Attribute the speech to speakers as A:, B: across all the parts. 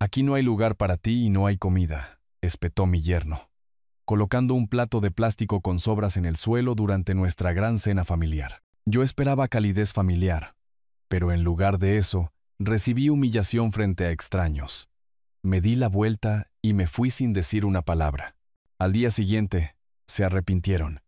A: Aquí no hay lugar para ti y no hay comida, espetó mi yerno, colocando un plato de plástico con sobras en el suelo durante nuestra gran cena familiar. Yo esperaba calidez familiar, pero en lugar de eso, recibí humillación frente a extraños. Me di la vuelta y me fui sin decir una palabra. Al día siguiente, se arrepintieron,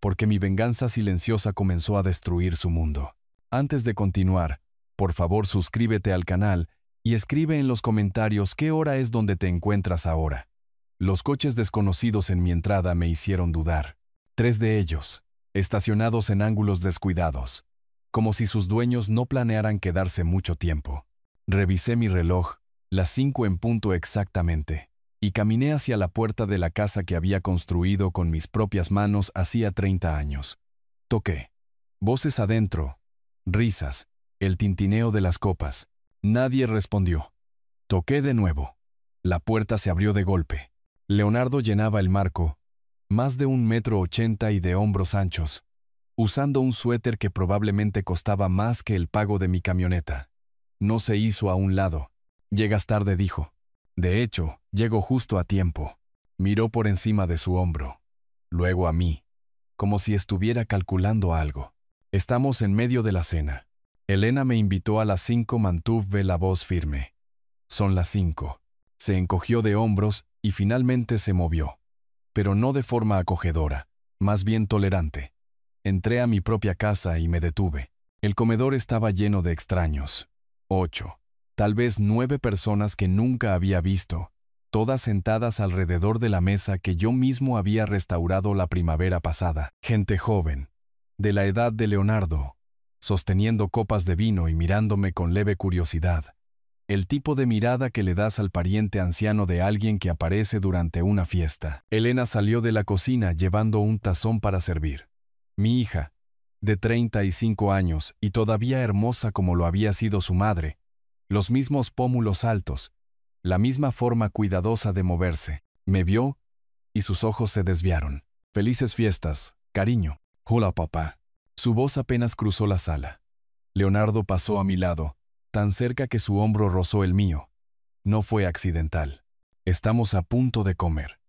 A: porque mi venganza silenciosa comenzó a destruir su mundo. Antes de continuar, por favor suscríbete al canal y escribe en los comentarios qué hora es donde te encuentras ahora. Los coches desconocidos en mi entrada me hicieron dudar. 3 de ellos, estacionados en ángulos descuidados, como si sus dueños no planearan quedarse mucho tiempo. Revisé mi reloj, las 5 en punto exactamente, y caminé hacia la puerta de la casa que había construido con mis propias manos hacía 30 años. Toqué. Voces adentro, risas, el tintineo de las copas. Nadie respondió. Toqué de nuevo. La puerta se abrió de golpe. Leonardo llenaba el marco, más de 1,80 m y de hombros anchos, usando un suéter que probablemente costaba más que el pago de mi camioneta. No se hizo a un lado. Llegas tarde, dijo. De hecho, llego justo a tiempo. Miró por encima de su hombro, luego a mí, como si estuviera calculando algo. Estamos en medio de la cena. Elena me invitó a las 5, mantuve la voz firme. Son las 5. Se encogió de hombros y finalmente se movió, pero no de forma acogedora, más bien tolerante. Entré a mi propia casa y me detuve. El comedor estaba lleno de extraños. 8, tal vez 9 personas que nunca había visto, todas sentadas alrededor de la mesa que yo mismo había restaurado la primavera pasada. Gente joven, de la edad de Leonardo, sosteniendo copas de vino y mirándome con leve curiosidad. El tipo de mirada que le das al pariente anciano de alguien que aparece durante una fiesta. Elena salió de la cocina llevando un tazón para servir. Mi hija, de 35 años y todavía hermosa como lo había sido su madre, los mismos pómulos altos, la misma forma cuidadosa de moverse, me vio y sus ojos se desviaron. Felices fiestas, cariño. Hola, papá. Su voz apenas cruzó la sala. Leonardo pasó a mi lado, tan cerca que su hombro rozó el mío. No fue accidental. Estamos a punto de comer.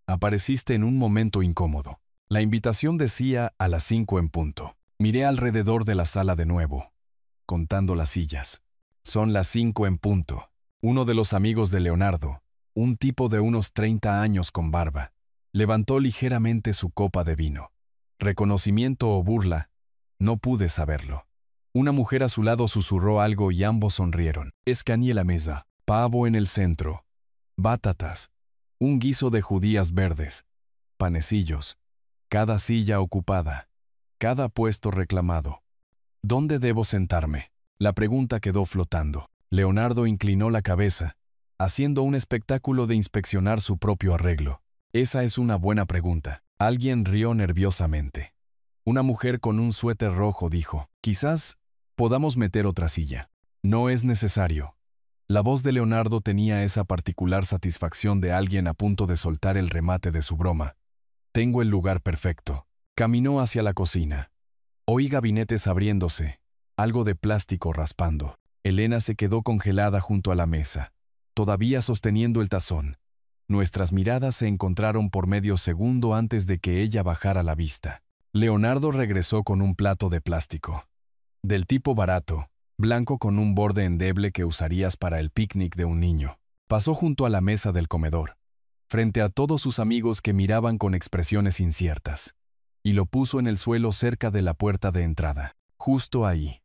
A: Apareciste en un momento incómodo. La invitación decía a las 5 en punto. Miré alrededor de la sala de nuevo, contando las sillas. Son las 5 en punto. Uno de los amigos de Leonardo, un tipo de unos 30 años con barba, levantó ligeramente su copa de vino. ¿Reconocimiento o burla? No pude saberlo. Una mujer a su lado susurró algo y ambos sonrieron. Escaneé la mesa. Pavo en el centro. Batatas. Un guiso de judías verdes. Panecillos. Cada silla ocupada. Cada puesto reclamado. ¿Dónde debo sentarme? La pregunta quedó flotando. Leonardo inclinó la cabeza, haciendo un espectáculo de inspeccionar su propio arreglo. Esa es una buena pregunta. Alguien rió nerviosamente. Una mujer con un suéter rojo dijo, quizás podamos meter otra silla. No es necesario. La voz de Leonardo tenía esa particular satisfacción de alguien a punto de soltar el remate de su broma. Tengo el lugar perfecto. Caminó hacia la cocina. Oí gabinetes abriéndose, algo de plástico raspando. Elena se quedó congelada junto a la mesa, todavía sosteniendo el tazón. Nuestras miradas se encontraron por medio segundo antes de que ella bajara la vista. Leonardo regresó con un plato de plástico. Del tipo barato, blanco con un borde endeble que usarías para el picnic de un niño. Pasó junto a la mesa del comedor, frente a todos sus amigos que miraban con expresiones inciertas, y lo puso en el suelo cerca de la puerta de entrada, justo ahí,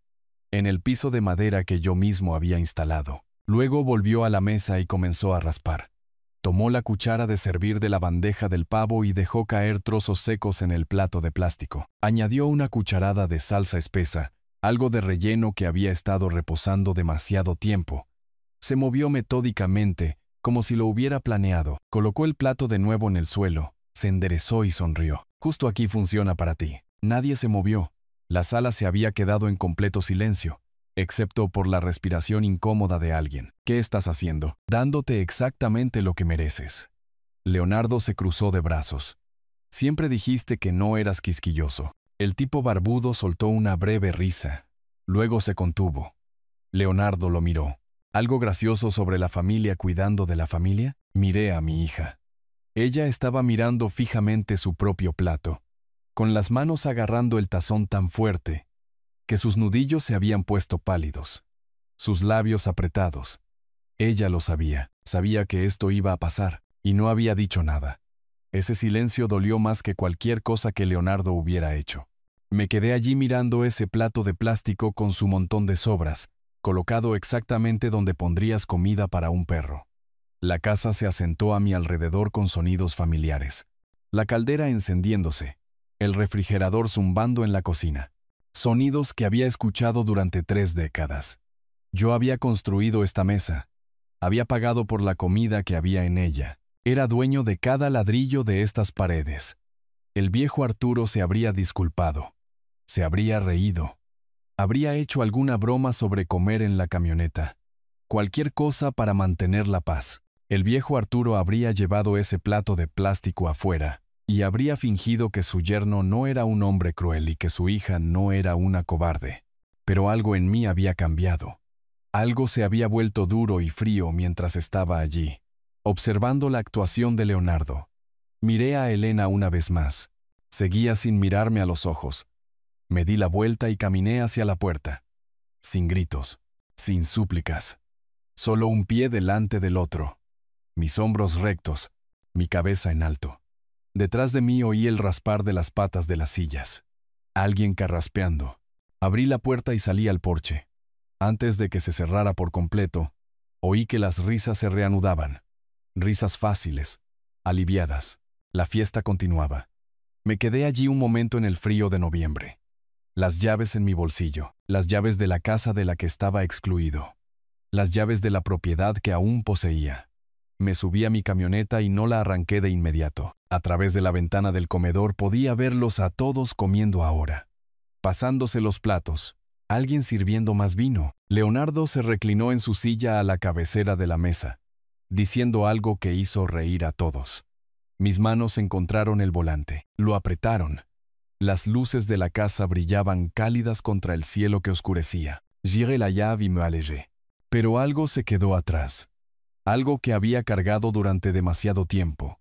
A: en el piso de madera que yo mismo había instalado. Luego volvió a la mesa y comenzó a raspar. Tomó la cuchara de servir de la bandeja del pavo y dejó caer trozos secos en el plato de plástico. Añadió una cucharada de salsa espesa, algo de relleno que había estado reposando demasiado tiempo. Se movió metódicamente, como si lo hubiera planeado. Colocó el plato de nuevo en el suelo, se enderezó y sonrió. Justo aquí funciona para ti. Nadie se movió. La sala se había quedado en completo silencio, excepto por la respiración incómoda de alguien. ¿Qué estás haciendo? Dándote exactamente lo que mereces. Leonardo se cruzó de brazos. Siempre dijiste que no eras quisquilloso. El tipo barbudo soltó una breve risa. Luego se contuvo. Leonardo lo miró. ¿Algo gracioso sobre la familia cuidando de la familia? Miré a mi hija. Ella estaba mirando fijamente su propio plato, con las manos agarrando el tazón tan fuerte que sus nudillos se habían puesto pálidos, sus labios apretados. Ella lo sabía, sabía que esto iba a pasar, y no había dicho nada. Ese silencio dolió más que cualquier cosa que Leonardo hubiera hecho. Me quedé allí mirando ese plato de plástico con su montón de sobras, colocado exactamente donde pondrías comida para un perro. La casa se asentó a mi alrededor con sonidos familiares. La caldera encendiéndose, el refrigerador zumbando en la cocina. Sonidos que había escuchado durante 3 décadas. Yo había construido esta mesa. Había pagado por la comida que había en ella. Era dueño de cada ladrillo de estas paredes. El viejo Arturo se habría disculpado. Se habría reído. Habría hecho alguna broma sobre comer en la camioneta. Cualquier cosa para mantener la paz. El viejo Arturo habría llevado ese plato de plástico afuera y habría fingido que su yerno no era un hombre cruel y que su hija no era una cobarde. Pero algo en mí había cambiado. Algo se había vuelto duro y frío mientras estaba allí, observando la actuación de Leonardo. Miré a Elena una vez más. Seguía sin mirarme a los ojos. Me di la vuelta y caminé hacia la puerta. Sin gritos, sin súplicas. Solo un pie delante del otro. Mis hombros rectos, mi cabeza en alto. Detrás de mí oí el raspar de las patas de las sillas. Alguien carraspeando. Abrí la puerta y salí al porche. Antes de que se cerrara por completo, oí que las risas se reanudaban. Risas fáciles, aliviadas. La fiesta continuaba. Me quedé allí un momento en el frío de noviembre. Las llaves en mi bolsillo, las llaves de la casa de la que estaba excluido. Las llaves de la propiedad que aún poseía. Me subí a mi camioneta y no la arranqué de inmediato. A través de la ventana del comedor podía verlos a todos comiendo ahora. Pasándose los platos. Alguien sirviendo más vino. Leonardo se reclinó en su silla a la cabecera de la mesa, diciendo algo que hizo reír a todos. Mis manos encontraron el volante. Lo apretaron. Las luces de la casa brillaban cálidas contra el cielo que oscurecía. Giré la llave y me alejé. Pero algo se quedó atrás. Algo que había cargado durante demasiado tiempo.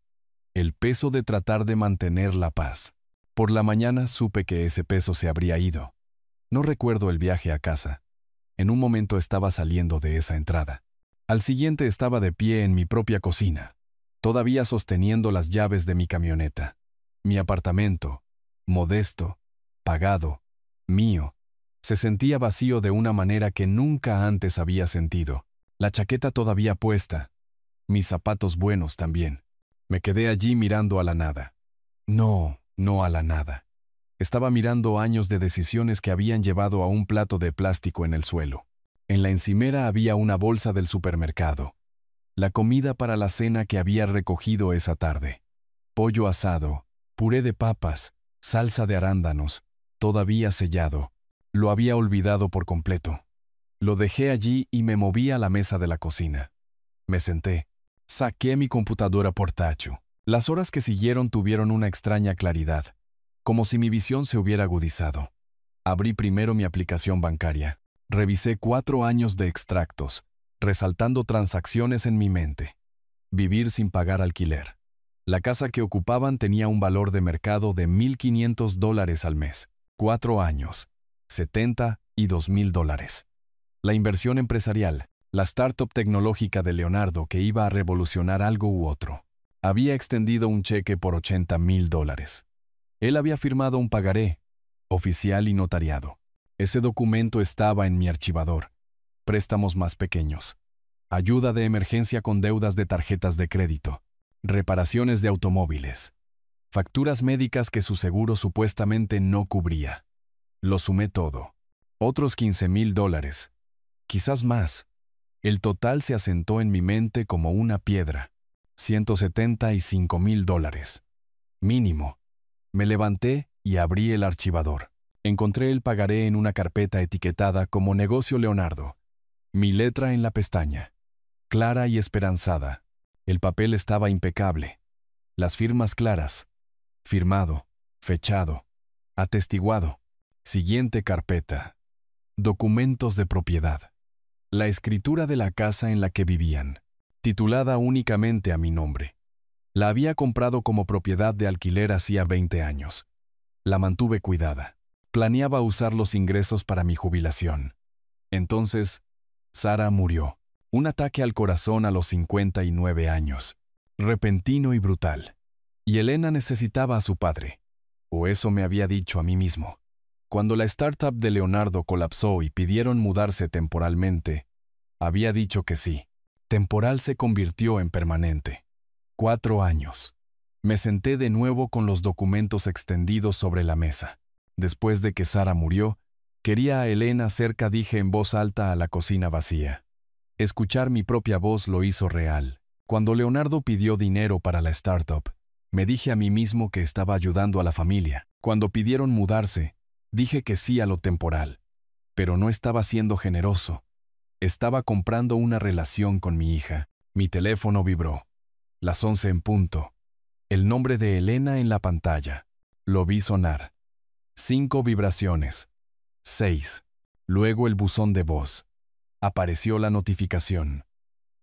A: El peso de tratar de mantener la paz. Por la mañana supe que ese peso se habría ido. No recuerdo el viaje a casa. En un momento estaba saliendo de esa entrada. Al siguiente estaba de pie en mi propia cocina, todavía sosteniendo las llaves de mi camioneta. Mi apartamento, modesto, pagado, mío, se sentía vacío de una manera que nunca antes había sentido. La chaqueta todavía puesta, mis zapatos buenos también. Me quedé allí mirando a la nada. No a la nada. Estaba mirando años de decisiones que habían llevado a un plato de plástico en el suelo. En la encimera había una bolsa del supermercado. La comida para la cena que había recogido esa tarde. Pollo asado, puré de papas, salsa de arándanos, todavía sellado. Lo había olvidado por completo. Lo dejé allí y me moví a la mesa de la cocina. Me senté. Saqué mi computadora portátil. Las horas que siguieron tuvieron una extraña claridad, como si mi visión se hubiera agudizado. Abrí primero mi aplicación bancaria. Revisé 4 años de extractos, resaltando transacciones en mi mente. Vivir sin pagar alquiler. La casa que ocupaban tenía un valor de mercado de $1,500 al mes. 4 años. $72,000. La inversión empresarial. La startup tecnológica de Leonardo que iba a revolucionar algo u otro. Había extendido un cheque por $80,000. Él había firmado un pagaré, oficial y notariado. Ese documento estaba en mi archivador. Préstamos más pequeños. Ayuda de emergencia con deudas de tarjetas de crédito. Reparaciones de automóviles. Facturas médicas que su seguro supuestamente no cubría. Lo sumé todo. Otros $15,000. Quizás más. El total se asentó en mi mente como una piedra. $175,000. Mínimo. Me levanté y abrí el archivador. Encontré el pagaré en una carpeta etiquetada como Negocio Leonardo. Mi letra en la pestaña. Clara y esperanzada. El papel estaba impecable. Las firmas claras. Firmado. Fechado. Atestiguado. Siguiente carpeta. Documentos de propiedad. la escritura de la casa en la que vivían, titulada únicamente a mi nombre. La había comprado como propiedad de alquiler hacía 20 años. La mantuve cuidada. Planeaba usar los ingresos para mi jubilación. Entonces, Sara murió. Un ataque al corazón a los 59 años. Repentino y brutal. Y Elena necesitaba a su padre. O eso me había dicho a mí mismo. Cuando la startup de Leonardo colapsó y pidieron mudarse temporalmente, había dicho que sí. Temporal se convirtió en permanente. 4 años. Me senté de nuevo con los documentos extendidos sobre la mesa. Después de que Sara murió, quería a Elena cerca, dije en voz alta a la cocina vacía. Escuchar mi propia voz lo hizo real. Cuando Leonardo pidió dinero para la startup, me dije a mí mismo que estaba ayudando a la familia. Cuando pidieron mudarse, dije que sí a lo temporal. Pero no estaba siendo generoso. Estaba comprando una relación con mi hija. Mi teléfono vibró. Las 11 en punto. El nombre de Elena en la pantalla. Lo vi sonar. 5 vibraciones. 6. Luego el buzón de voz. Apareció la notificación.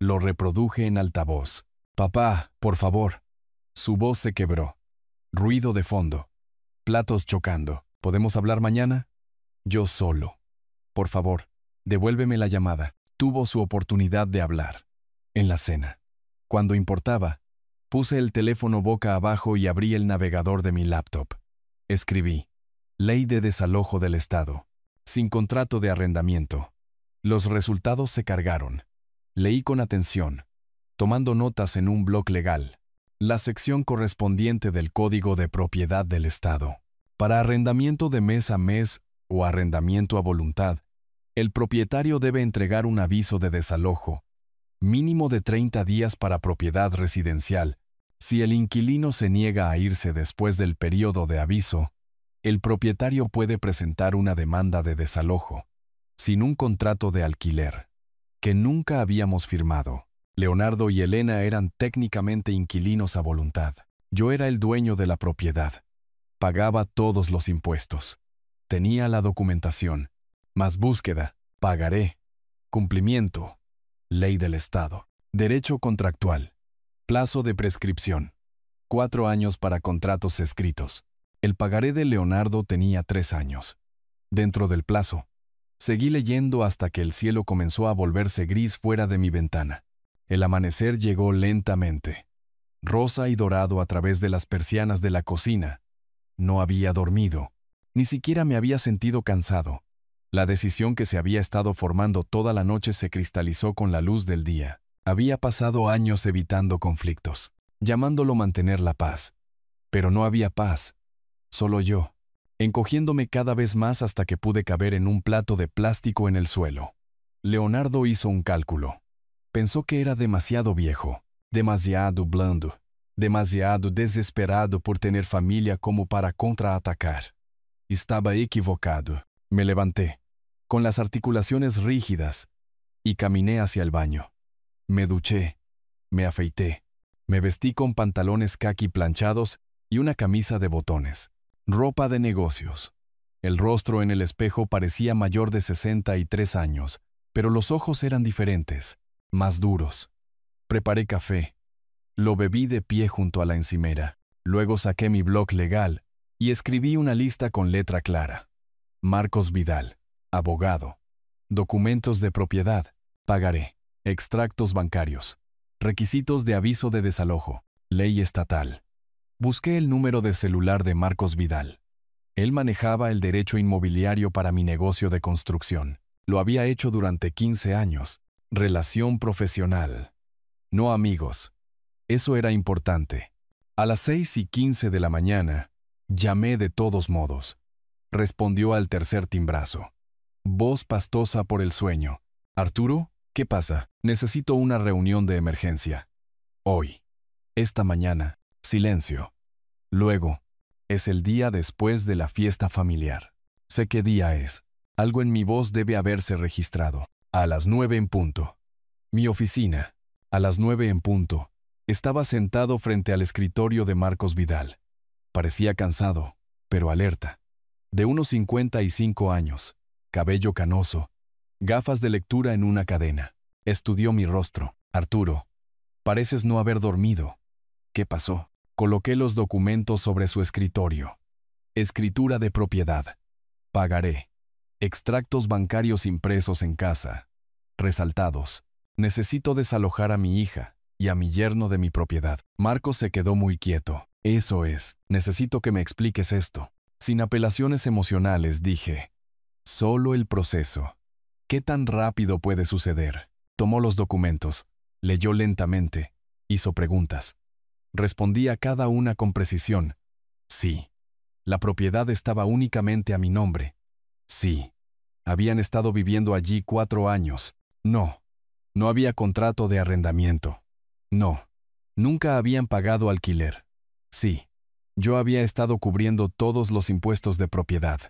A: Lo reproduje en altavoz. Papá, por favor. Su voz se quebró. Ruido de fondo. Platos chocando. ¿Podemos hablar mañana? Yo solo. Por favor, devuélveme la llamada. Tuvo su oportunidad de hablar. En la cena. Cuando importaba, puse el teléfono boca abajo y abrí el navegador de mi laptop. Escribí. Ley de desalojo del Estado. Sin contrato de arrendamiento. Los resultados se cargaron. Leí con atención, tomando notas en un bloc legal, la sección correspondiente del Código de Propiedad del Estado. Para arrendamiento de mes a mes o arrendamiento a voluntad, el propietario debe entregar un aviso de desalojo, mínimo de 30 días para propiedad residencial. Si el inquilino se niega a irse después del periodo de aviso, el propietario puede presentar una demanda de desalojo, sin un contrato de alquiler, que nunca habíamos firmado. Leonardo y Elena eran técnicamente inquilinos a voluntad. Yo era el dueño de la propiedad. Pagaba todos los impuestos. Tenía la documentación. Más búsqueda, pagaré. Cumplimiento. Ley del Estado. Derecho contractual. Plazo de prescripción. 4 años para contratos escritos. El pagaré de Leonardo tenía 3 años. Dentro del plazo, seguí leyendo hasta que el cielo comenzó a volverse gris fuera de mi ventana. El amanecer llegó lentamente, rosa y dorado a través de las persianas de la cocina. No había dormido, ni siquiera me había sentido cansado. La decisión que se había estado formando toda la noche se cristalizó con la luz del día. Había pasado años evitando conflictos, llamándolo mantener la paz. Pero no había paz, solo yo, encogiéndome cada vez más hasta que pude caber en un plato de plástico en el suelo. Leonardo hizo un cálculo. Pensó que era demasiado viejo, demasiado blando, demasiado desesperado por tener familia como para contraatacar. Estaba equivocado. Me levanté, con las articulaciones rígidas, y caminé hacia el baño. Me duché, me afeité, me vestí con pantalones caqui planchados y una camisa de botones. Ropa de negocios. El rostro en el espejo parecía mayor de 63 años, pero los ojos eran diferentes, más duros. Preparé café. Lo bebí de pie junto a la encimera. Luego saqué mi bloc legal y escribí una lista con letra clara. Marcos Vidal, abogado. Documentos de propiedad. Pagaré. Extractos bancarios. Requisitos de aviso de desalojo. Ley estatal. Busqué el número de celular de Marcos Vidal. Él manejaba el derecho inmobiliario para mi negocio de construcción. Lo había hecho durante 15 años. Relación profesional. No amigos. Eso era importante. A las 6:15 de la mañana, llamé de todos modos. Respondió al tercer timbrazo. Voz pastosa por el sueño. «Arturo, ¿qué pasa? Necesito una reunión de emergencia. Hoy. Esta mañana. Silencio. Luego. Es el día después de la fiesta familiar. Sé qué día es. Algo en mi voz debe haberse registrado. A las 9 en punto. Mi oficina. A las 9 en punto. Estaba sentado frente al escritorio de Marcos Vidal. Parecía cansado, pero alerta. De unos 55 años. Cabello canoso. Gafas de lectura en una cadena. Estudió mi rostro. Arturo, pareces no haber dormido. ¿Qué pasó? Coloqué los documentos sobre su escritorio. Escritura de propiedad. Pagaré. Extractos bancarios impresos en casa. Resaltados. Necesito desalojar a mi hija y a mi yerno de mi propiedad. Marcos se quedó muy quieto. Eso es, necesito que me expliques esto. Sin apelaciones emocionales, dije. Solo el proceso. ¿Qué tan rápido puede suceder? Tomó los documentos, leyó lentamente, hizo preguntas. Respondí a cada una con precisión. Sí. La propiedad estaba únicamente a mi nombre. Sí. Habían estado viviendo allí 4 años. No. No había contrato de arrendamiento. No. Nunca habían pagado alquiler. Sí. Yo había estado cubriendo todos los impuestos de propiedad.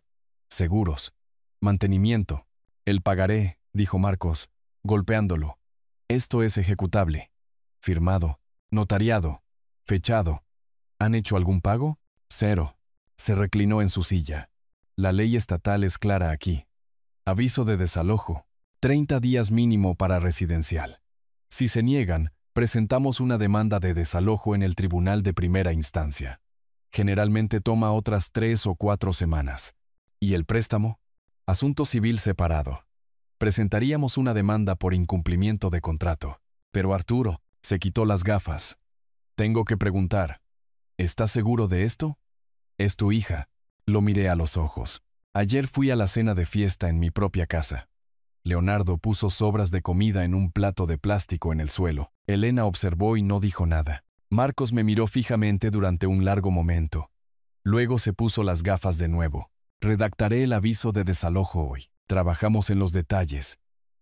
A: Seguros. Mantenimiento. El pagaré, dijo Marcos, golpeándolo. Esto es ejecutable. Firmado. Notariado. Fechado. ¿Han hecho algún pago? 0. Se reclinó en su silla. La ley estatal es clara aquí. Aviso de desalojo. 30 días mínimo para residencial. Si se niegan, presentamos una demanda de desalojo en el tribunal de primera instancia. Generalmente toma otras 3 o 4 semanas. ¿Y el préstamo? Asunto civil separado. Presentaríamos una demanda por incumplimiento de contrato. Pero Arturo se quitó las gafas. Tengo que preguntar. ¿Estás seguro de esto? Es tu hija. Lo miré a los ojos. Ayer fui a la cena de fiesta en mi propia casa. Leonardo puso sobras de comida en un plato de plástico en el suelo. Elena observó y no dijo nada. Marcos me miró fijamente durante un largo momento. Luego se puso las gafas de nuevo. Redactaré el aviso de desalojo hoy. Trabajamos en los detalles.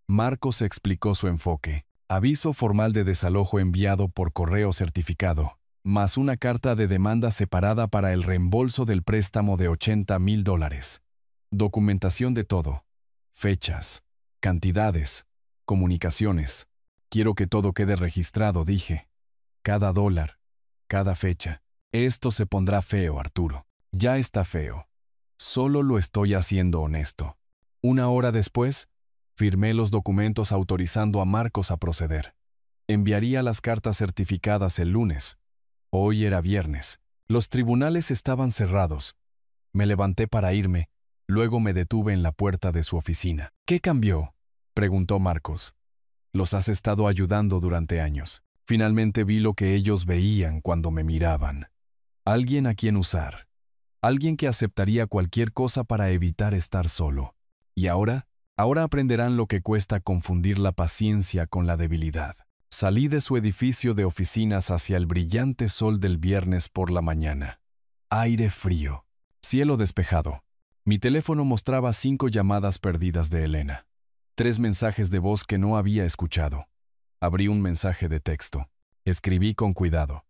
A: Marcos explicó su enfoque. Aviso formal de desalojo enviado por correo certificado, más una carta de demanda separada para el reembolso del préstamo de $80,000. Documentación de todo. Fechas. Cantidades. Comunicaciones. Quiero que todo quede registrado, dije. Cada dólar. Cada fecha. Esto se pondrá feo, Arturo. Ya está feo. Solo lo estoy haciendo honesto. 1 hora después, firmé los documentos autorizando a Marcos a proceder. Enviaría las cartas certificadas el lunes. Hoy era viernes. Los tribunales estaban cerrados. Me levanté para irme, luego me detuve en la puerta de su oficina. ¿Qué cambió?, preguntó Marcos. Los has estado ayudando durante años. Finalmente vi lo que ellos veían cuando me miraban. Alguien a quien usar. Alguien que aceptaría cualquier cosa para evitar estar solo. ¿Y ahora? Ahora aprenderán lo que cuesta confundir la paciencia con la debilidad. Salí de su edificio de oficinas hacia el brillante sol del viernes por la mañana. Aire frío. Cielo despejado. Mi teléfono mostraba 5 llamadas perdidas de Elena. 3 mensajes de voz que no había escuchado. Abrí un mensaje de texto. Escribí con cuidado.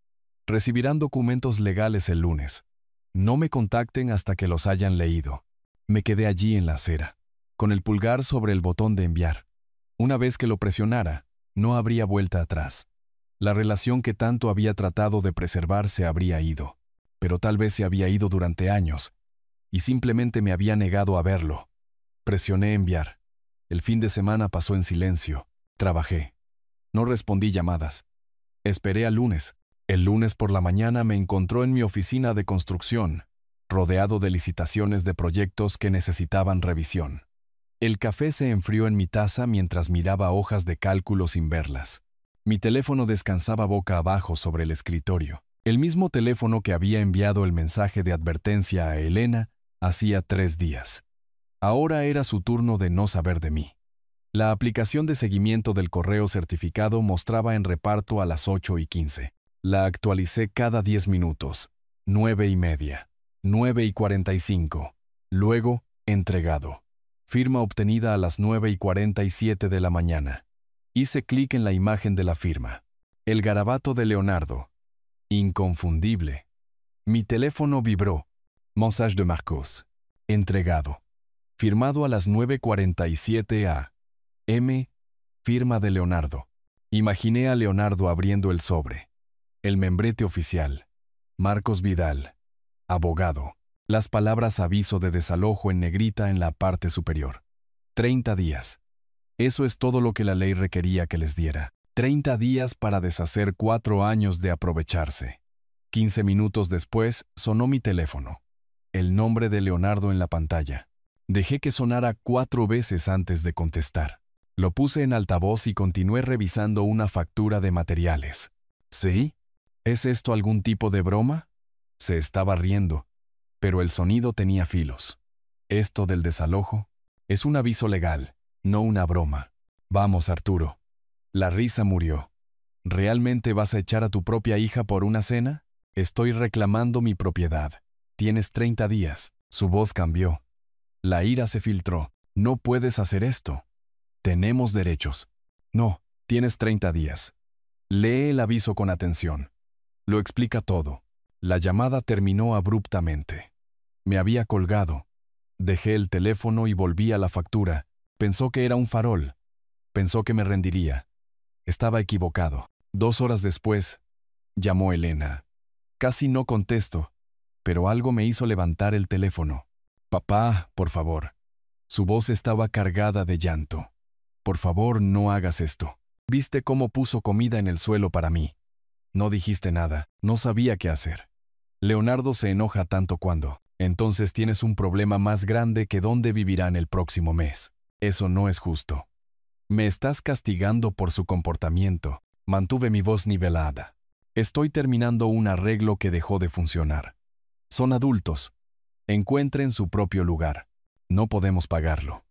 A: Recibirán documentos legales el lunes. No me contacten hasta que los hayan leído. Me quedé allí en la acera, con el pulgar sobre el botón de enviar. Una vez que lo presionara, no habría vuelta atrás. La relación que tanto había tratado de preservar se habría ido, pero tal vez se había ido durante años, y simplemente me había negado a verlo. Presioné enviar. El fin de semana pasó en silencio. Trabajé. No respondí llamadas. Esperé al lunes. El lunes por la mañana me encontró en mi oficina de construcción, rodeado de licitaciones de proyectos que necesitaban revisión. El café se enfrió en mi taza mientras miraba hojas de cálculo sin verlas. Mi teléfono descansaba boca abajo sobre el escritorio. El mismo teléfono que había enviado el mensaje de advertencia a Elena hacía 3 días. Ahora era su turno de no saber de mí. La aplicación de seguimiento del correo certificado mostraba en reparto a las 8:15. La actualicé cada 10 minutos. 9:30. 9:45. Luego, entregado. Firma obtenida a las 9:47 de la mañana. Hice clic en la imagen de la firma. El garabato de Leonardo. Inconfundible. Mi teléfono vibró. Message de Marcos. Entregado. Firmado a las 9:47 a.m. Firma de Leonardo. Imaginé a Leonardo abriendo el sobre. El membrete oficial. Marcos Vidal. Abogado. Las palabras aviso de desalojo en negrita en la parte superior. 30 días. Eso es todo lo que la ley requería que les diera. 30 días para deshacer 4 años de aprovecharse. 15 minutos después, sonó mi teléfono. El nombre de Leonardo en la pantalla. Dejé que sonara 4 veces antes de contestar. Lo puse en altavoz y continué revisando una factura de materiales. ¿Sí? ¿Es esto algún tipo de broma? Se estaba riendo, pero el sonido tenía filos. Esto del desalojo es un aviso legal, no una broma. Vamos, Arturo. La risa murió. ¿Realmente vas a echar a tu propia hija por una cena? Estoy reclamando mi propiedad. Tienes 30 días. Su voz cambió. La ira se filtró. No puedes hacer esto. Tenemos derechos. No, tienes 30 días. Lee el aviso con atención. Lo explica todo. La llamada terminó abruptamente. Me había colgado. Dejé el teléfono y volví a la factura. Pensó que era un farol. Pensó que me rendiría. Estaba equivocado. 2 horas después, llamó Elena. Casi no contesto, pero algo me hizo levantar el teléfono. Papá, por favor. Su voz estaba cargada de llanto. Por favor, no hagas esto. ¿Viste cómo puso comida en el suelo para mí? No dijiste nada. No sabía qué hacer. Leonardo se enoja tanto cuando. Entonces tienes un problema más grande que dónde vivirán el próximo mes. Eso no es justo. Me estás castigando por su comportamiento. Mantuve mi voz nivelada. Estoy terminando un arreglo que dejó de funcionar. Son adultos. Encuentren su propio lugar. No podemos pagarlo.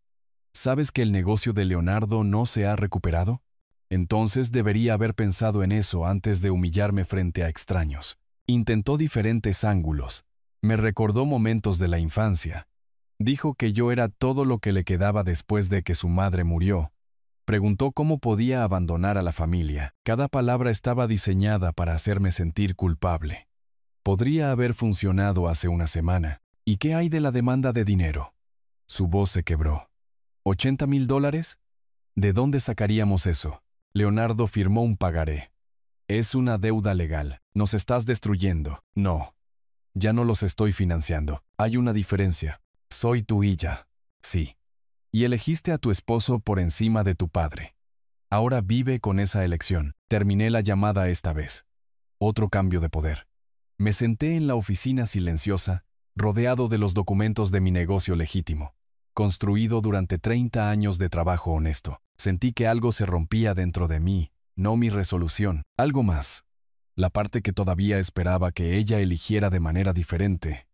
A: ¿Sabes que el negocio de Leonardo no se ha recuperado? Entonces debería haber pensado en eso antes de humillarme frente a extraños. Intentó diferentes ángulos. Me recordó momentos de la infancia. Dijo que yo era todo lo que le quedaba después de que su madre murió. Preguntó cómo podía abandonar a la familia. Cada palabra estaba diseñada para hacerme sentir culpable. Podría haber funcionado hace una semana. ¿Y qué hay de la demanda de dinero? Su voz se quebró. ¿$80,000? ¿De dónde sacaríamos eso? Leonardo firmó un pagaré. Es una deuda legal. Nos estás destruyendo. No. Ya no los estoy financiando. Hay una diferencia. Soy tu hija. Sí. Y elegiste a tu esposo por encima de tu padre. Ahora vive con esa elección. Terminé la llamada esta vez. Otro cambio de poder. Me senté en la oficina silenciosa, rodeado de los documentos de mi negocio legítimo, construido durante 30 años de trabajo honesto. Sentí que algo se rompía dentro de mí, no mi resolución, algo más. La parte que todavía esperaba que ella eligiera de manera diferente.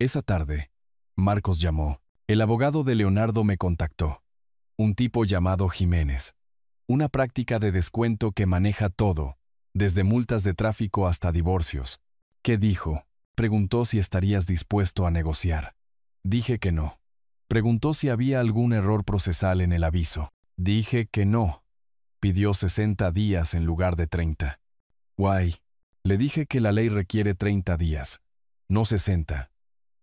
A: Esa tarde, Marcos llamó. El abogado de Leonardo me contactó. Un tipo llamado Jiménez. Una práctica de descuento que maneja todo, desde multas de tráfico hasta divorcios. ¿Qué dijo? Preguntó si estarías dispuesto a negociar. Dije que no. Preguntó si había algún error procesal en el aviso. Dije que no. Pidió 60 días en lugar de 30. Guay. Le dije que la ley requiere 30 días, no 60.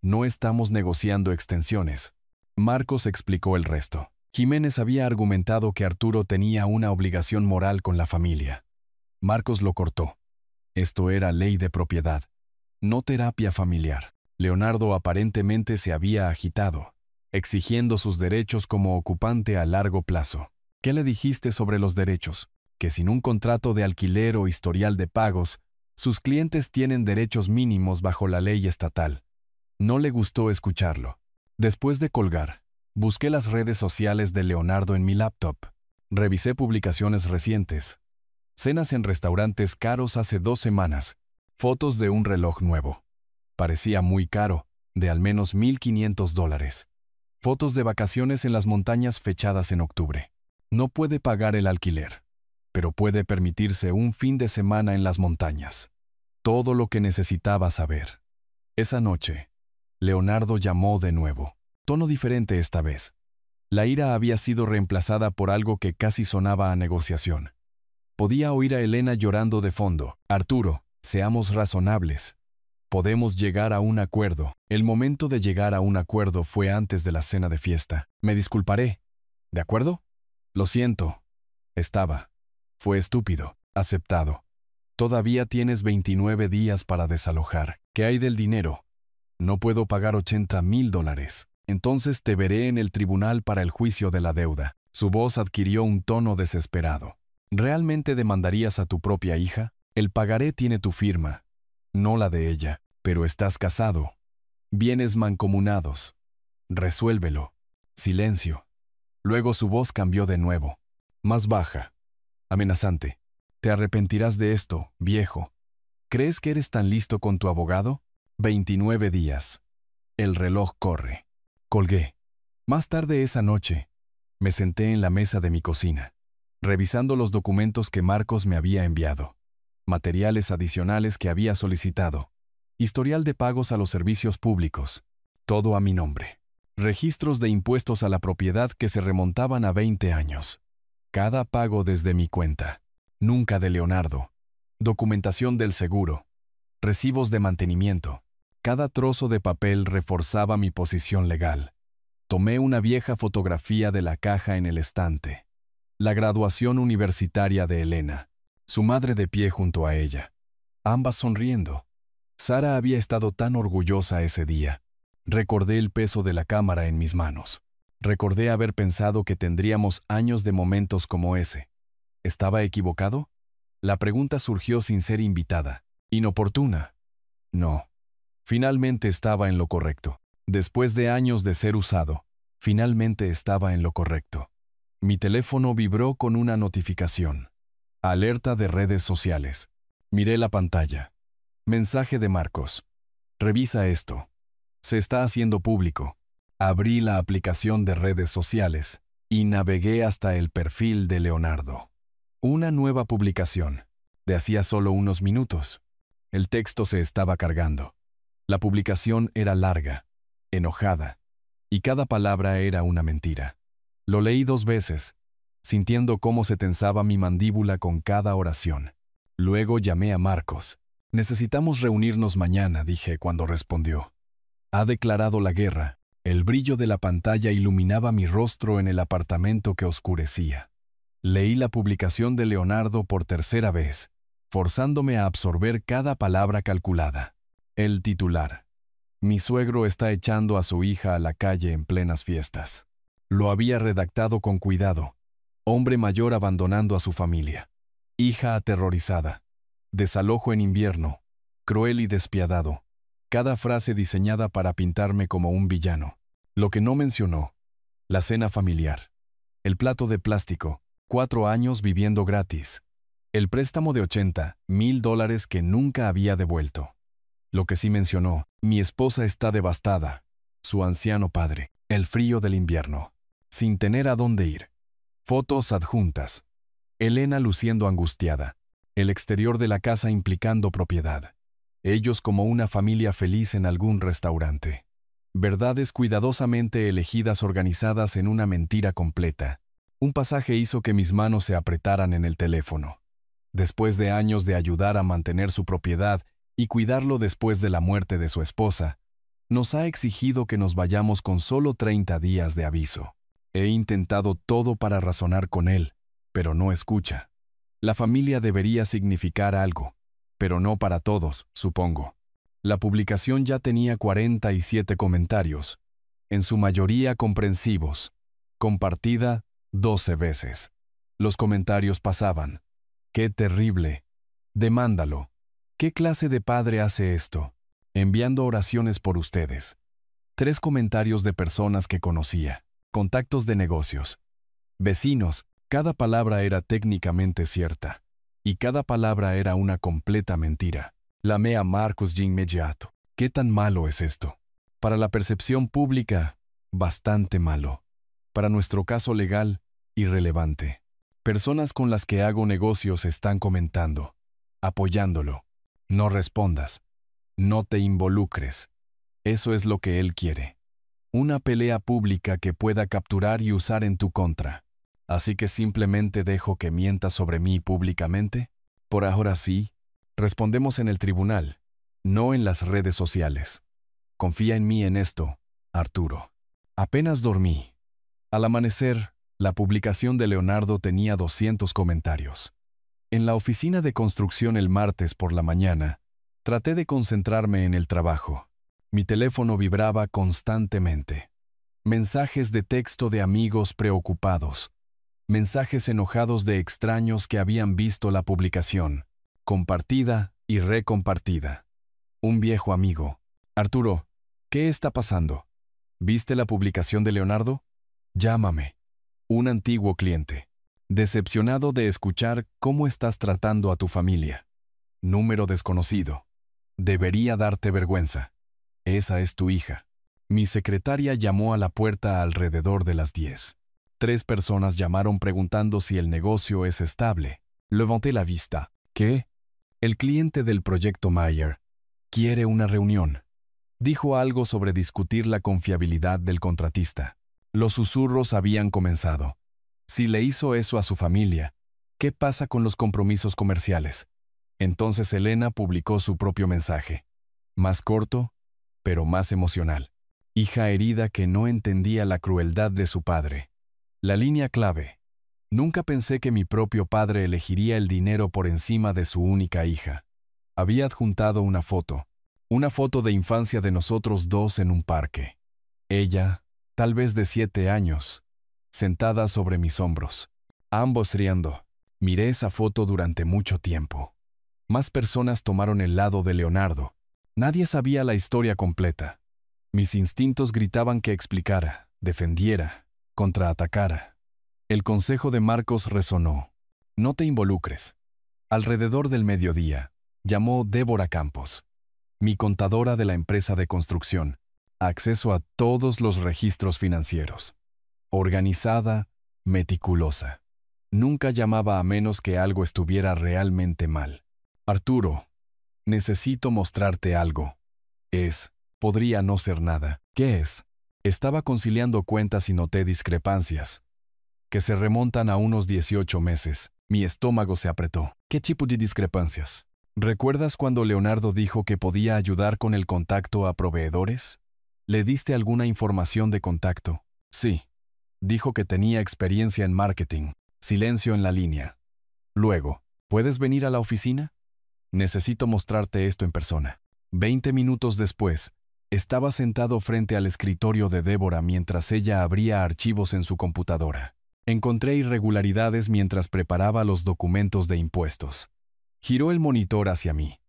A: No estamos negociando extensiones. Marcos explicó el resto. Jiménez había argumentado que Arturo tenía una obligación moral con la familia. Marcos lo cortó. Esto era ley de propiedad, no terapia familiar. Leonardo aparentemente se había agitado, exigiendo sus derechos como ocupante a largo plazo. ¿Qué le dijiste sobre los derechos? Que sin un contrato de alquiler o historial de pagos, sus clientes tienen derechos mínimos bajo la ley estatal. No le gustó escucharlo. Después de colgar, busqué las redes sociales de Leonardo en mi laptop. Revisé publicaciones recientes. Cenas en restaurantes caros hace 2 semanas. Fotos de un reloj nuevo. Parecía muy caro, de al menos $1,500. Fotos de vacaciones en las montañas fechadas en octubre. No puede pagar el alquiler, pero puede permitirse un fin de semana en las montañas. Todo lo que necesitaba saber. Esa noche, Leonardo llamó de nuevo. Tono diferente esta vez. La ira había sido reemplazada por algo que casi sonaba a negociación. Podía oír a Elena llorando de fondo. Arturo, seamos razonables. Podemos llegar a un acuerdo. El momento de llegar a un acuerdo fue antes de la cena de fiesta. Me disculparé. ¿De acuerdo? Lo siento. Fue estúpido. Aceptado. Todavía tienes 29 días para desalojar. ¿Qué hay del dinero? No puedo pagar $80,000. Entonces te veré en el tribunal para el juicio de la deuda. Su voz adquirió un tono desesperado. ¿Realmente demandarías a tu propia hija? El pagaré tiene tu firma, no la de ella, pero estás casado. Bienes mancomunados. Resuélvelo. Silencio. Luego su voz cambió de nuevo, más baja, amenazante. Te arrepentirás de esto, viejo. ¿Crees que eres tan listo con tu abogado? 29 días. El reloj corre. Colgué. Más tarde esa noche, me senté en la mesa de mi cocina, revisando los documentos que Marcos me había enviado, materiales adicionales que había solicitado, historial de pagos a los servicios públicos, todo a mi nombre, registros de impuestos a la propiedad que se remontaban a 20 años, cada pago desde mi cuenta, nunca de Leonardo, documentación del seguro, recibos de mantenimiento. Cada trozo de papel reforzaba mi posición legal. Tomé una vieja fotografía de la caja en el estante. La graduación universitaria de Elena, su madre de pie junto a ella, ambas sonriendo. Sara había estado tan orgullosa ese día. Recordé el peso de la cámara en mis manos. Recordé haber pensado que tendríamos años de momentos como ese. ¿Estaba equivocado? La pregunta surgió sin ser invitada. ¿Inoportuna? No. Finalmente estaba en lo correcto. Después de años de ser usado, finalmente estaba en lo correcto. Mi teléfono vibró con una notificación. Alerta de redes sociales. Miré la pantalla. Mensaje de Marcos. Revisa esto. Se está haciendo público. Abrí la aplicación de redes sociales y navegué hasta el perfil de Leonardo. Una nueva publicación. De hacía solo unos minutos. El texto se estaba cargando. La publicación era larga, enojada, y cada palabra era una mentira. Lo leí 2 veces, sintiendo cómo se tensaba mi mandíbula con cada oración. Luego llamé a Marcos. Necesitamos reunirnos mañana, dije cuando respondió. Ha declarado la guerra. El brillo de la pantalla iluminaba mi rostro en el apartamento que oscurecía. Leí la publicación de Leonardo por tercera vez, forzándome a absorber cada palabra calculada. El titular. Mi suegro está echando a su hija a la calle en plenas fiestas. Lo había redactado con cuidado. Hombre mayor abandonando a su familia. Hija aterrorizada. Desalojo en invierno. Cruel y despiadado. Cada frase diseñada para pintarme como un villano. Lo que no mencionó. La cena familiar. El plato de plástico. 4 años viviendo gratis. El préstamo de $80,000 que nunca había devuelto. Lo que sí mencionó, mi esposa está devastada, su anciano padre, el frío del invierno, sin tener a dónde ir. Fotos adjuntas. Elena luciendo angustiada, el exterior de la casa implicando propiedad. Ellos como una familia feliz en algún restaurante. Verdades cuidadosamente elegidas organizadas en una mentira completa. Un pasaje hizo que mis manos se apretaran en el teléfono. Después de años de ayudar a mantener su propiedad y cuidarlo después de la muerte de su esposa, nos ha exigido que nos vayamos con solo 30 días de aviso. He intentado todo para razonar con él, pero no escucha. La familia debería significar algo, pero no para todos, supongo. La publicación ya tenía 47 comentarios, en su mayoría comprensivos, compartida 12 veces. Los comentarios pasaban. ¡Qué terrible! Demándalo. ¿Qué clase de padre hace esto? Enviando oraciones por ustedes. 3 comentarios de personas que conocía. Contactos de negocios. Vecinos. Cada palabra era técnicamente cierta. Y cada palabra era una completa mentira. Llamé a Marcos de inmediato. ¿Qué tan malo es esto? Para la percepción pública, bastante malo. Para nuestro caso legal, irrelevante. Personas con las que hago negocios están comentando, apoyándolo. No respondas. No te involucres. Eso es lo que él quiere. Una pelea pública que pueda capturar y usar en tu contra. Así que simplemente dejo que mientas sobre mí públicamente. Por ahora sí, respondemos en el tribunal, no en las redes sociales. Confía en mí en esto, Arturo. Apenas dormí. Al amanecer, la publicación de Leonardo tenía 200 comentarios. En la oficina de construcción el martes por la mañana, traté de concentrarme en el trabajo. Mi teléfono vibraba constantemente. Mensajes de texto de amigos preocupados, Mensajes enojados de extraños que habían visto la publicación, compartida y recompartida. Un viejo amigo. Arturo, ¿qué está pasando? ¿Viste la publicación de Leonardo? Llámame. Un antiguo cliente. Decepcionado de escuchar cómo estás tratando a tu familia. Número desconocido. Debería darte vergüenza. Esa es tu hija. Mi secretaria llamó a la puerta alrededor de las 10. 3 personas llamaron preguntando si el negocio es estable. Levanté la vista. ¿Qué? El cliente del proyecto Mayer quiere una reunión. Dijo algo sobre discutir la confiabilidad del contratista. Los susurros habían comenzado. Si le hizo eso a su familia, ¿qué pasa con los compromisos comerciales? Entonces Elena publicó su propio mensaje. Más corto, pero más emocional. Hija herida que no entendía la crueldad de su padre. La línea clave. Nunca pensé que mi propio padre elegiría el dinero por encima de su única hija. Había adjuntado una foto de infancia de nosotros dos en un parque. Ella, tal vez de 7 años, sentada sobre mis hombros, ambos riendo. Miré esa foto durante mucho tiempo. Más personas tomaron el lado de Leonardo. Nadie sabía la historia completa. Mis instintos gritaban que explicara, defendiera, contraatacara. El consejo de Marcos resonó. No te involucres. Alrededor del mediodía, llamó Débora Campos, mi contadora de la empresa de construcción, acceso a todos los registros financieros. Organizada, meticulosa. Nunca llamaba a menos que algo estuviera realmente mal. Arturo, necesito mostrarte algo. Podría no ser nada. ¿Qué es? Estaba conciliando cuentas y noté discrepancias, que se remontan a unos 18 meses. Mi estómago se apretó. ¿Qué tipo de discrepancias? ¿Recuerdas cuando Leonardo dijo que podía ayudar con el contacto a proveedores? ¿Le diste alguna información de contacto? Sí. Dijo que tenía experiencia en marketing. Silencio en la línea. Luego, ¿puedes venir a la oficina? Necesito mostrarte esto en persona. 20 minutos después, estaba sentado frente al escritorio de Débora mientras ella abría archivos en su computadora. Encontré irregularidades mientras preparaba los documentos de impuestos. Giró el monitor hacia mí.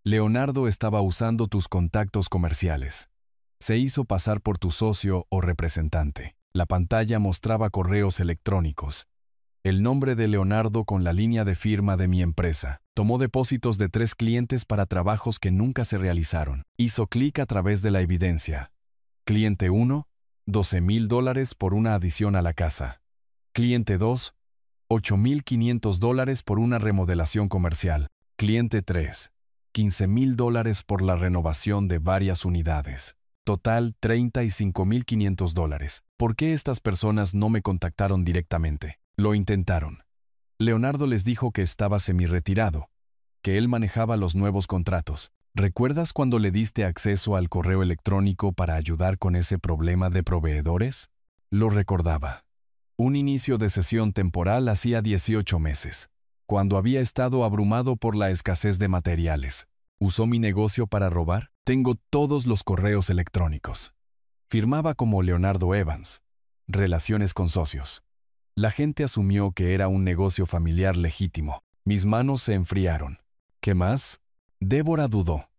A: Leonardo estaba usando tus contactos comerciales. Se hizo pasar por tu socio o representante. La pantalla mostraba correos electrónicos. El nombre de Leonardo con la línea de firma de mi empresa. Tomó depósitos de 3 clientes para trabajos que nunca se realizaron. Hizo clic a través de la evidencia. Cliente 1, $12,000 por una adición a la casa. Cliente 2, $8,500 por una remodelación comercial. Cliente 3, $15,000 por la renovación de varias unidades. Total, $35,500. ¿Por qué estas personas no me contactaron directamente? Lo intentaron. Leonardo les dijo que estaba semi-retirado, que él manejaba los nuevos contratos. ¿Recuerdas cuando le diste acceso al correo electrónico para ayudar con ese problema de proveedores? Lo recordaba. Un inicio de sesión temporal hacía 18 meses, cuando había estado abrumado por la escasez de materiales. ¿Usó mi negocio para robar? Tengo todos los correos electrónicos. Firmaba como Leonardo Evans. Relaciones con socios. La gente asumió que era un negocio familiar legítimo. Mis manos se enfriaron. ¿Qué más? Débora dudó.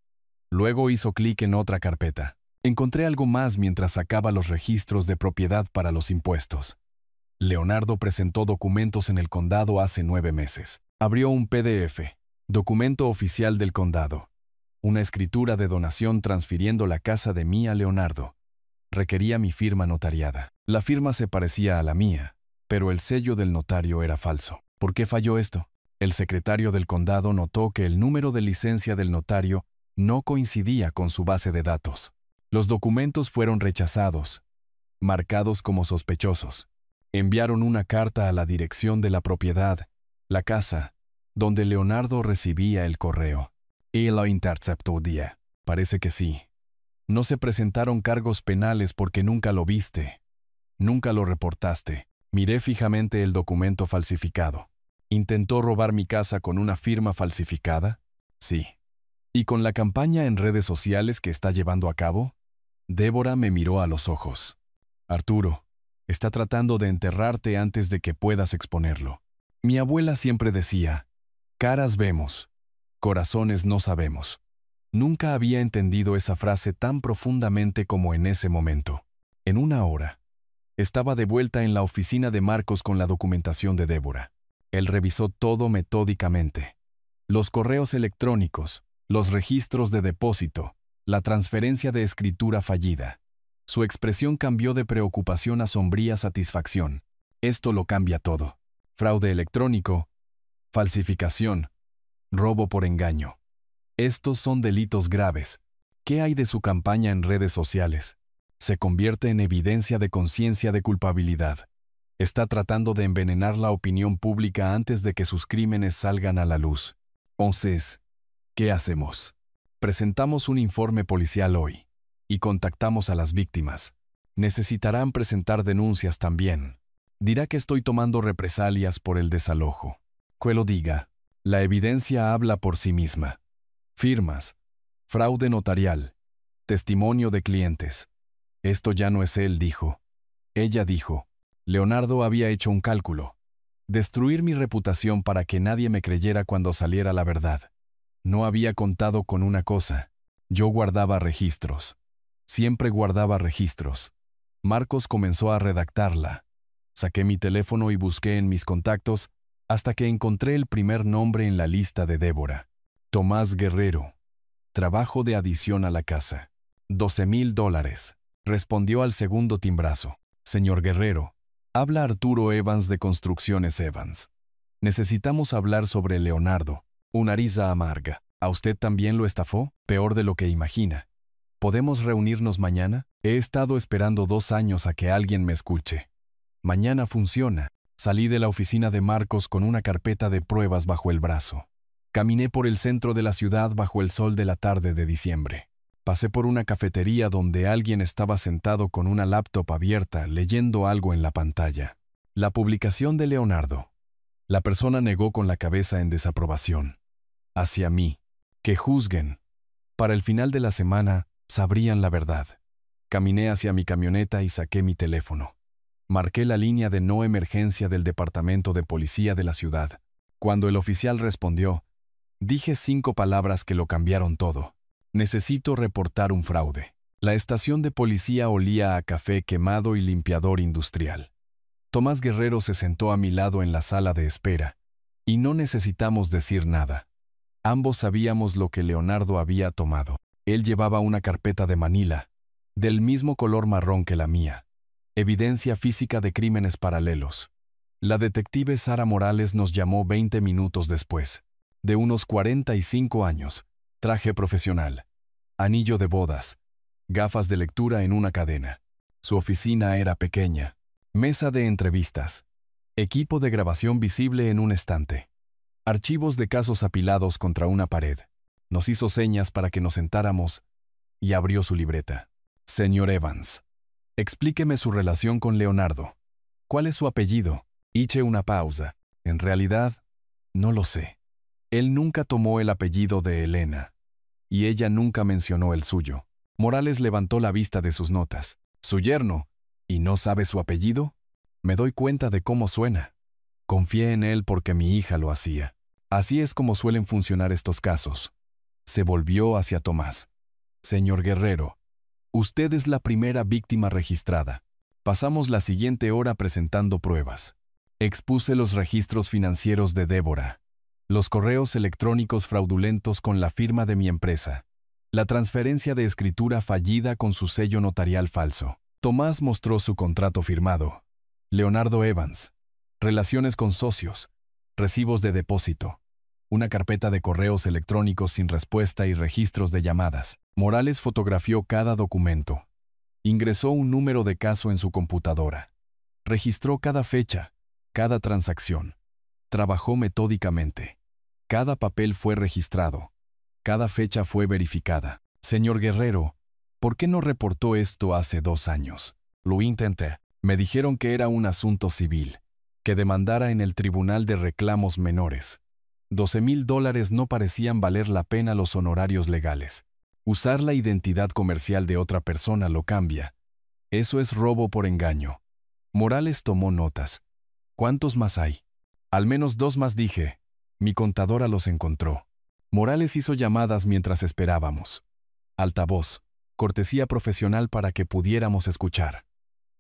A: Luego hizo clic en otra carpeta. Encontré algo más mientras sacaba los registros de propiedad para los impuestos. Leonardo presentó documentos en el condado hace 9 meses. Abrió un PDF, documento oficial del condado. Una escritura de donación transfiriendo la casa de mí a Leonardo. Requería mi firma notariada. La firma se parecía a la mía, pero el sello del notario era falso. ¿Por qué falló esto? El secretario del condado notó que el número de licencia del notario no coincidía con su base de datos. Los documentos fueron rechazados, marcados como sospechosos. Enviaron una carta a la dirección de la propiedad, la casa, donde Leonardo recibía el correo. ¿Y lo interceptó día? Parece que sí. No se presentaron cargos penales porque nunca lo viste. Nunca lo reportaste. Miré fijamente el documento falsificado. ¿Intentó robar mi casa con una firma falsificada? Sí. ¿Y con la campaña en redes sociales que está llevando a cabo? Débora me miró a los ojos. Arturo, Está tratando de enterrarte antes de que puedas exponerlo. Mi abuela siempre decía, caras vemos, corazones no sabemos. Nunca había entendido esa frase tan profundamente como en ese momento. En una hora, estaba de vuelta en la oficina de Marcos con la documentación de Débora. Él revisó todo metódicamente. Los correos electrónicos, los registros de depósito, la transferencia de escritura fallida. Su expresión cambió de preocupación a sombría satisfacción. Esto lo cambia todo. Fraude electrónico, falsificación, robo por engaño. Estos son delitos graves. ¿Qué hay de su campaña en redes sociales? Se convierte en evidencia de conciencia de culpabilidad. Está tratando de envenenar la opinión pública antes de que sus crímenes salgan a la luz. Entonces, ¿qué hacemos? Presentamos un informe policial hoy y contactamos a las víctimas. Necesitarán presentar denuncias también. Dirá que estoy tomando represalias por el desalojo. Que lo diga. La evidencia habla por sí misma. Firmas, fraude notarial, testimonio de clientes. Esto ya no es él, dijo. Ella dijo. Leonardo había hecho un cálculo. Destruir mi reputación para que nadie me creyera cuando saliera la verdad. No había contado con una cosa. Yo guardaba registros. Siempre guardaba registros. Marcos comenzó a redactarla. Saqué mi teléfono y busqué en mis contactos hasta que encontré el primer nombre en la lista de Débora. Tomás Guerrero. Trabajo de adición a la casa. $12,000. Respondió al segundo timbrazo. Señor Guerrero, habla Arturo Evans de Construcciones Evans. Necesitamos hablar sobre Leonardo. Una risa amarga. ¿A usted también lo estafó? Peor de lo que imagina. ¿Podemos reunirnos mañana? He estado esperando 2 años a que alguien me escuche. Mañana funciona. Salí de la oficina de Marcos con una carpeta de pruebas bajo el brazo. Caminé por el centro de la ciudad bajo el sol de la tarde de diciembre. Pasé por una cafetería donde alguien estaba sentado con una laptop abierta leyendo algo en la pantalla. La publicación de Leonardo. La persona negó con la cabeza en desaprobación. Hacia mí. Que juzguen. Para el final de la semana, sabrían la verdad. Caminé hacia mi camioneta y saqué mi teléfono. Marqué la línea de no emergencia del departamento de policía de la ciudad. Cuando el oficial respondió, dije 5 palabras que lo cambiaron todo. Necesito reportar un fraude. La estación de policía olía a café quemado y limpiador industrial. Tomás Guerrero se sentó a mi lado en la sala de espera, y no necesitamos decir nada. Ambos sabíamos lo que Leonardo había tomado. Él llevaba una carpeta de Manila, del mismo color marrón que la mía. Evidencia física de crímenes paralelos. La detective Sara Morales nos llamó 20 minutos después. De unos 45 años, traje profesional, anillo de bodas, gafas de lectura en una cadena. Su oficina era pequeña. Mesa de entrevistas. Equipo de grabación visible en un estante. Archivos de casos apilados contra una pared. Nos hizo señas para que nos sentáramos y abrió su libreta. Señor Evans, explíqueme su relación con Leonardo. ¿Cuál es su apellido? Hice una pausa. En realidad, no lo sé. Él nunca tomó el apellido de Elena, y ella nunca mencionó el suyo. Morales levantó la vista de sus notas. ¿Su yerno? ¿Y no sabe su apellido? Me doy cuenta de cómo suena. Confié en él porque mi hija lo hacía. Así es como suelen funcionar estos casos. Se volvió hacia Tomás. Señor Guerrero, usted es la primera víctima registrada. Pasamos la siguiente hora presentando pruebas. Expuse los registros financieros de Débora, los correos electrónicos fraudulentos con la firma de mi empresa, la transferencia de escritura fallida con su sello notarial falso. Tomás mostró su contrato firmado. Leonardo Evans. Relaciones con socios. Recibos de depósito. Una carpeta de correos electrónicos sin respuesta y registros de llamadas. Morales fotografió cada documento. Ingresó un número de caso en su computadora. Registró cada fecha, cada transacción. Trabajó metódicamente. Cada papel fue registrado. Cada fecha fue verificada. Señor Guerrero, ¿por qué no reportó esto hace 2 años? Lo intenté. Me dijeron que era un asunto civil, que demandara en el Tribunal de Reclamos Menores. $12,000 no parecían valer la pena los honorarios legales. Usar la identidad comercial de otra persona lo cambia. Eso es robo por engaño. Morales tomó notas. ¿Cuántos más hay? Al menos 2 más, dije. Mi contadora los encontró. Morales hizo llamadas mientras esperábamos. Altavoz. Cortesía profesional para que pudiéramos escuchar.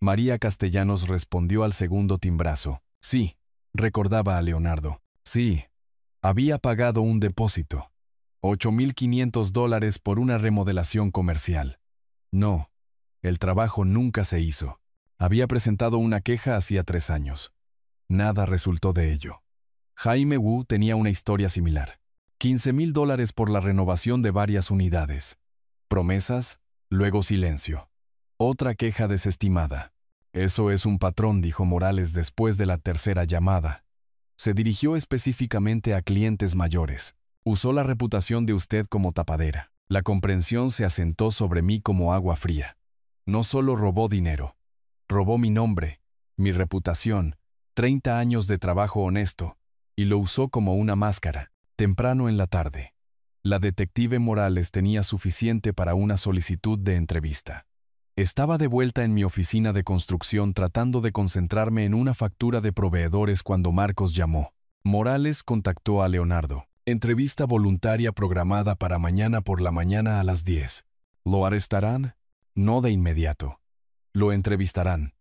A: María Castellanos respondió al segundo timbrazo. Sí, recordaba a Leonardo. Sí, había pagado un depósito. $8,500 por una remodelación comercial. No, el trabajo nunca se hizo. Había presentado una queja hacía 3 años. Nada resultó de ello. Jaime Wu tenía una historia similar. $15,000 por la renovación de varias unidades. Promesas, luego silencio. Otra queja desestimada. Eso es un patrón, dijo Morales después de la tercera llamada. Se dirigió específicamente a clientes mayores. Usó la reputación de usted como tapadera. La comprensión se asentó sobre mí como agua fría. No solo robó dinero. Robó mi nombre, mi reputación, 30 años de trabajo honesto, y lo usó como una máscara. Temprano en la tarde. La detective Morales tenía suficiente para una solicitud de entrevista. Estaba de vuelta en mi oficina de construcción tratando de concentrarme en una factura de proveedores cuando Marcos llamó. Morales contactó a Leonardo. Entrevista voluntaria programada para mañana por la mañana a las 10. ¿Lo arrestarán? No de inmediato. Lo entrevistarán.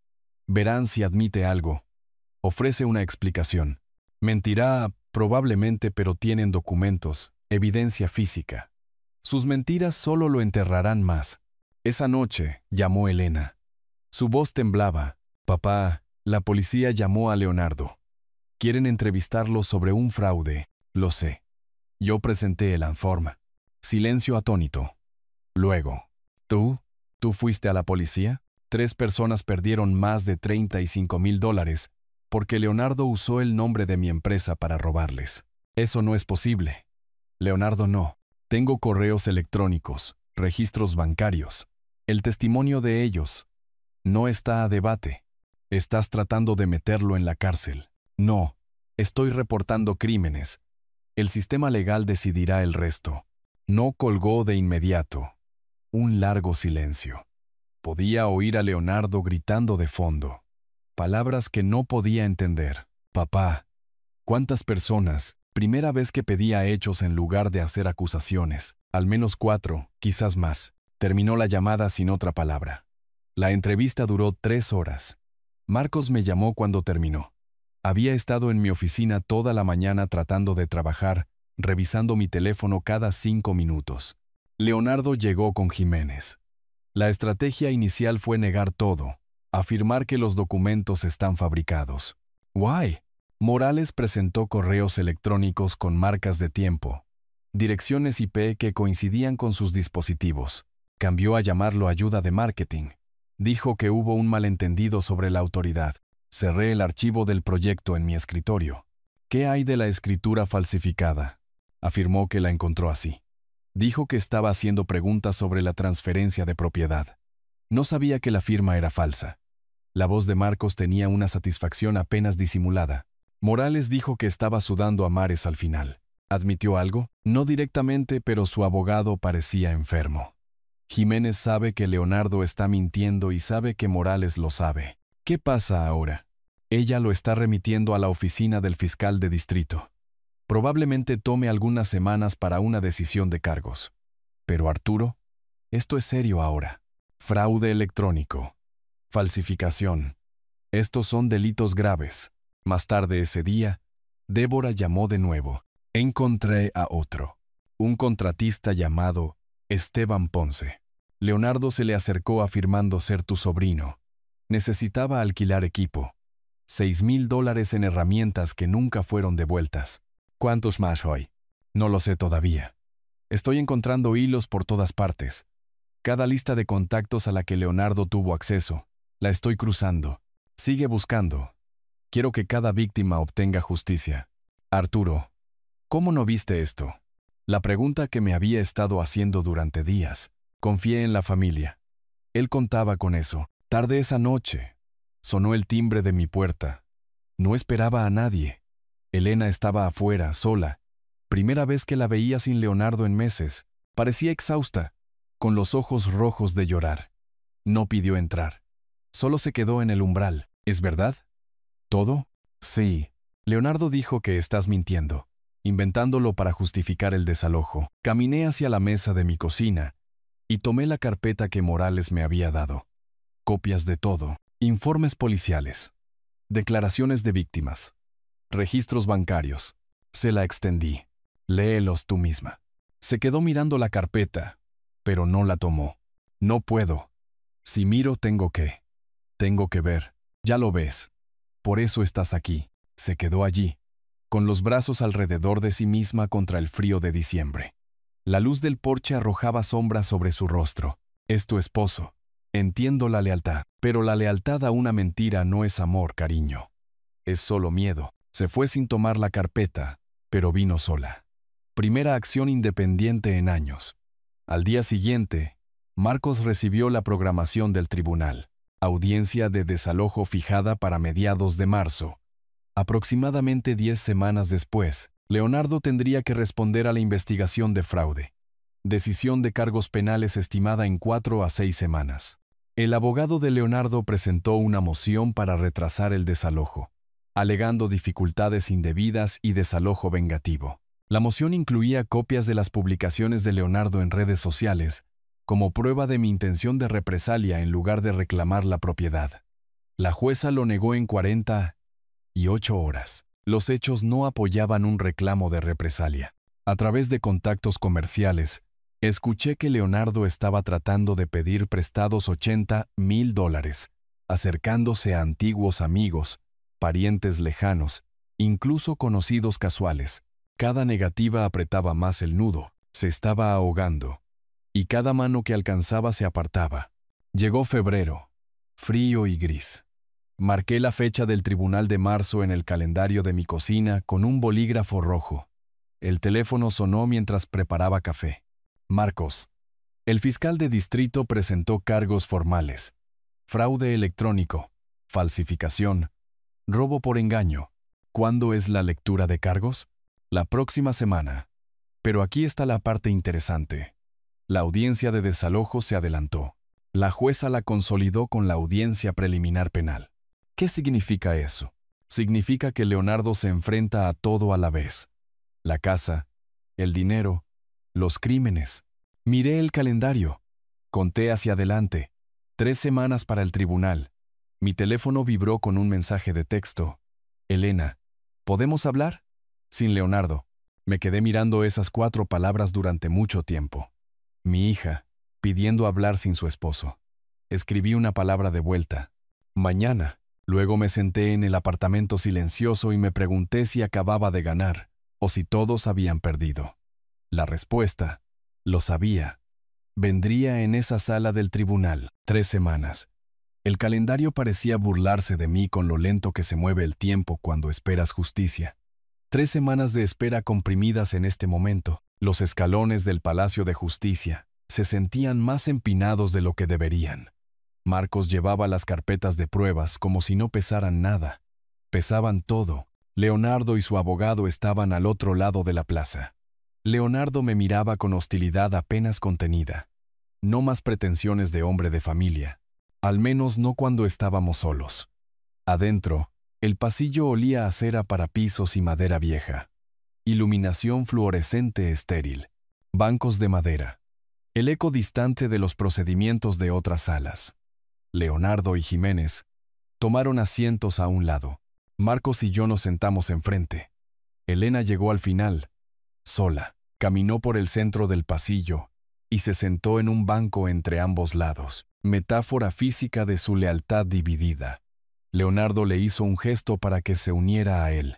A: Verán si admite algo. Ofrece una explicación. Mentirá, probablemente, pero tienen documentos, evidencia física. Sus mentiras solo lo enterrarán más. Esa noche llamó Elena. Su voz temblaba. Papá, la policía llamó a Leonardo. Quieren entrevistarlo sobre un fraude. Lo sé. Yo presenté el informe. Silencio atónito. Luego, ¿tú fuiste a la policía? 3 personas perdieron más de $35,000 porque Leonardo usó el nombre de mi empresa para robarles. Eso no es posible. Leonardo no. Tengo correos electrónicos, registros bancarios. El testimonio de ellos. No está a debate. Estás tratando de meterlo en la cárcel. No. Estoy reportando crímenes. El sistema legal decidirá el resto. No colgó de inmediato. Un largo silencio. Podía oír a Leonardo gritando de fondo. Palabras que no podía entender. Papá. ¿Cuántas personas? Primera vez que pedía hechos en lugar de hacer acusaciones. Al menos 4, quizás más. Terminó la llamada sin otra palabra. La entrevista duró 3 horas. Marcos me llamó cuando terminó. Había estado en mi oficina toda la mañana tratando de trabajar, revisando mi teléfono cada 5 minutos. Leonardo llegó con Jiménez. La estrategia inicial fue negar todo, afirmar que los documentos están fabricados. Guay. Morales presentó correos electrónicos con marcas de tiempo, direcciones IP que coincidían con sus dispositivos. Cambió a llamarlo ayuda de marketing. Dijo que hubo un malentendido sobre la autoridad. Cerré el archivo del proyecto en mi escritorio. ¿Qué hay de la escritura falsificada? Afirmó que la encontró así. Dijo que estaba haciendo preguntas sobre la transferencia de propiedad. No sabía que la firma era falsa. La voz de Marcos tenía una satisfacción apenas disimulada. Morales dijo que estaba sudando a mares al final. ¿Admitió algo? No directamente, pero su abogado parecía enfermo. Jiménez sabe que Leonardo está mintiendo y sabe que Morales lo sabe. ¿Qué pasa ahora? Ella lo está remitiendo a la oficina del fiscal de distrito. Probablemente tome algunas semanas para una decisión de cargos. Pero Arturo, esto es serio ahora. Fraude electrónico. Falsificación. Estos son delitos graves. Más tarde ese día, Débora llamó de nuevo. Encontré a otro. Un contratista llamado Esteban Ponce. Leonardo se le acercó afirmando ser tu sobrino. Necesitaba alquilar equipo. $6,000 en herramientas que nunca fueron devueltas. ¿Cuántos más hoy? No lo sé todavía. Estoy encontrando hilos por todas partes. Cada lista de contactos a la que Leonardo tuvo acceso, la estoy cruzando. Sigue buscando. Quiero que cada víctima obtenga justicia. Arturo, ¿cómo no viste esto? La pregunta que me había estado haciendo durante días. Confié en la familia. Él contaba con eso. Tarde esa noche. Sonó el timbre de mi puerta. No esperaba a nadie. Elena estaba afuera, sola. Primera vez que la veía sin Leonardo en meses. Parecía exhausta, con los ojos rojos de llorar. No pidió entrar. Solo se quedó en el umbral. ¿Es verdad? ¿Todo? Sí. Leonardo dijo que estás mintiendo, inventándolo para justificar el desalojo. Caminé hacia la mesa de mi cocina y tomé la carpeta que Morales me había dado. Copias de todo, informes policiales, declaraciones de víctimas, registros bancarios. Se la extendí. Léelos tú misma. Se quedó mirando la carpeta, pero no la tomó. No puedo. Si miro, tengo que ver. Ya lo ves. Por eso estás aquí. Se quedó allí, con los brazos alrededor de sí misma contra el frío de diciembre. La luz del porche arrojaba sombras sobre su rostro. Es tu esposo. Entiendo la lealtad, pero la lealtad a una mentira no es amor, cariño. Es solo miedo. Se fue sin tomar la carpeta, pero vino sola. Primera acción independiente en años. Al día siguiente, Marcos recibió la programación del tribunal. Audiencia de desalojo fijada para mediados de marzo. Aproximadamente 10 semanas después, Leonardo tendría que responder a la investigación de fraude. Decisión de cargos penales estimada en 4 a 6 semanas. El abogado de Leonardo presentó una moción para retrasar el desalojo, alegando dificultades indebidas y desalojo vengativo. La moción incluía copias de las publicaciones de Leonardo en redes sociales, como prueba de mi intención de represalia en lugar de reclamar la propiedad. La jueza lo negó en 48 horas. Los hechos no apoyaban un reclamo de represalia. A través de contactos comerciales, escuché que Leonardo estaba tratando de pedir prestados $80,000, acercándose a antiguos amigos, parientes lejanos, incluso conocidos casuales. Cada negativa apretaba más el nudo, se estaba ahogando, y cada mano que alcanzaba se apartaba. Llegó febrero, frío y gris. Marqué la fecha del tribunal de marzo en el calendario de mi cocina con un bolígrafo rojo. El teléfono sonó mientras preparaba café. Marcos. El fiscal de distrito presentó cargos formales: fraude electrónico, falsificación, robo por engaño. ¿Cuándo es la lectura de cargos? La próxima semana. Pero aquí está la parte interesante. La audiencia de desalojo se adelantó. La jueza la consolidó con la audiencia preliminar penal. ¿Qué significa eso? Significa que Leonardo se enfrenta a todo a la vez. La casa, el dinero, los crímenes. Miré el calendario. Conté hacia adelante. 3 semanas para el tribunal. Mi teléfono vibró con un mensaje de texto. Elena, ¿podemos hablar? Sin Leonardo. Me quedé mirando esas 4 palabras durante mucho tiempo. Mi hija, pidiendo hablar sin su esposo. Escribí una palabra de vuelta. Mañana. Luego me senté en el apartamento silencioso y me pregunté si acababa de ganar o si todos habían perdido. La respuesta, lo sabía. Vendría en esa sala del tribunal. 3 semanas. El calendario parecía burlarse de mí con lo lento que se mueve el tiempo cuando esperas justicia. 3 semanas de espera comprimidas en este momento. Los escalones del Palacio de Justicia se sentían más empinados de lo que deberían. Marcos llevaba las carpetas de pruebas como si no pesaran nada. Pesaban todo. Leonardo y su abogado estaban al otro lado de la plaza. Leonardo me miraba con hostilidad apenas contenida. No más pretensiones de hombre de familia. Al menos no cuando estábamos solos. Adentro, el pasillo olía a cera para pisos y madera vieja. Iluminación fluorescente estéril. Bancos de madera. El eco distante de los procedimientos de otras salas. Leonardo y Jiménez tomaron asientos a un lado. Marcos y yo nos sentamos enfrente. Elena llegó al final, sola. Caminó por el centro del pasillo y se sentó en un banco entre ambos lados. Metáfora física de su lealtad dividida. Leonardo le hizo un gesto para que se uniera a él.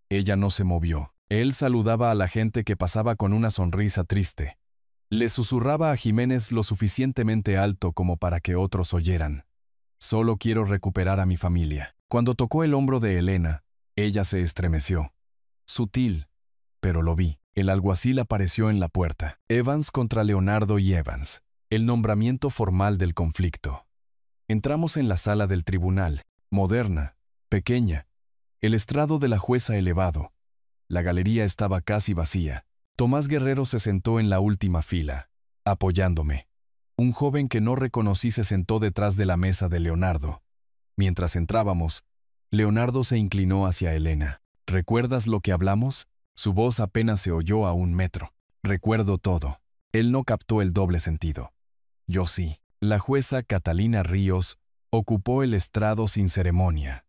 A: Ella no se movió. Él saludaba a la gente que pasaba con una sonrisa triste. Le susurraba a Jiménez lo suficientemente alto como para que otros oyeran. Solo quiero recuperar a mi familia. Cuando tocó el hombro de Elena, ella se estremeció. Sutil, pero lo vi. El alguacil apareció en la puerta. Evans contra Leonardo y Evans. El nombramiento formal del conflicto. Entramos en la sala del tribunal, moderna, pequeña. El estrado de la jueza elevado. La galería estaba casi vacía. Tomás Guerrero se sentó en la última fila, apoyándome. Un joven que no reconocí se sentó detrás de la mesa de Leonardo. Mientras entrábamos, Leonardo se inclinó hacia Elena. ¿Recuerdas lo que hablamos? Su voz apenas se oyó a 1 metro. Recuerdo todo. Él no captó el doble sentido. Yo sí. La jueza Catalina Ríos ocupó el estrado sin ceremonia.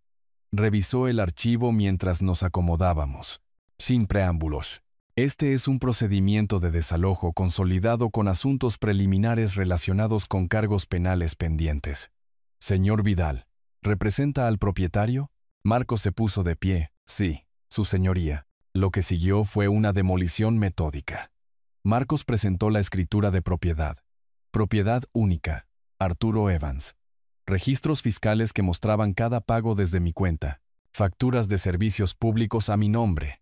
A: Revisó el archivo mientras nos acomodábamos. Sin preámbulos. Este es un procedimiento de desalojo consolidado con asuntos preliminares relacionados con cargos penales pendientes. Señor Vidal, ¿representa al propietario? Marcos se puso de pie. Sí, su señoría. Lo que siguió fue una demolición metódica. Marcos presentó la escritura de propiedad. Propiedad única. Arturo Evans. Registros fiscales que mostraban cada pago desde mi cuenta. Facturas de servicios públicos a mi nombre.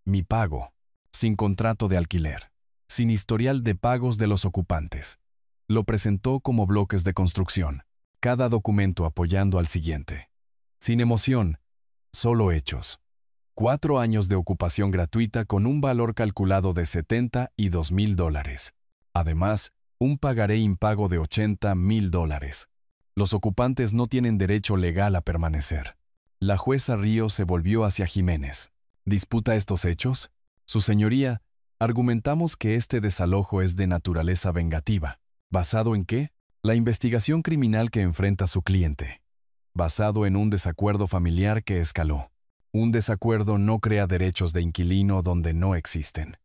A: Mi pago. Sin contrato de alquiler. Sin historial de pagos de los ocupantes. Lo presentó como bloques de construcción. Cada documento apoyando al siguiente. Sin emoción. Solo hechos. 4 años de ocupación gratuita con un valor calculado de $72,000. Además, un pagaré impago de $80,000. Los ocupantes no tienen derecho legal a permanecer. La jueza Ríos se volvió hacia Jiménez. ¿Disputa estos hechos? Su señoría, argumentamos que este desalojo es de naturaleza vengativa. ¿Basado en qué? La investigación criminal que enfrenta su cliente. Basado en un desacuerdo familiar que escaló. Un desacuerdo no crea derechos de inquilino donde no existen.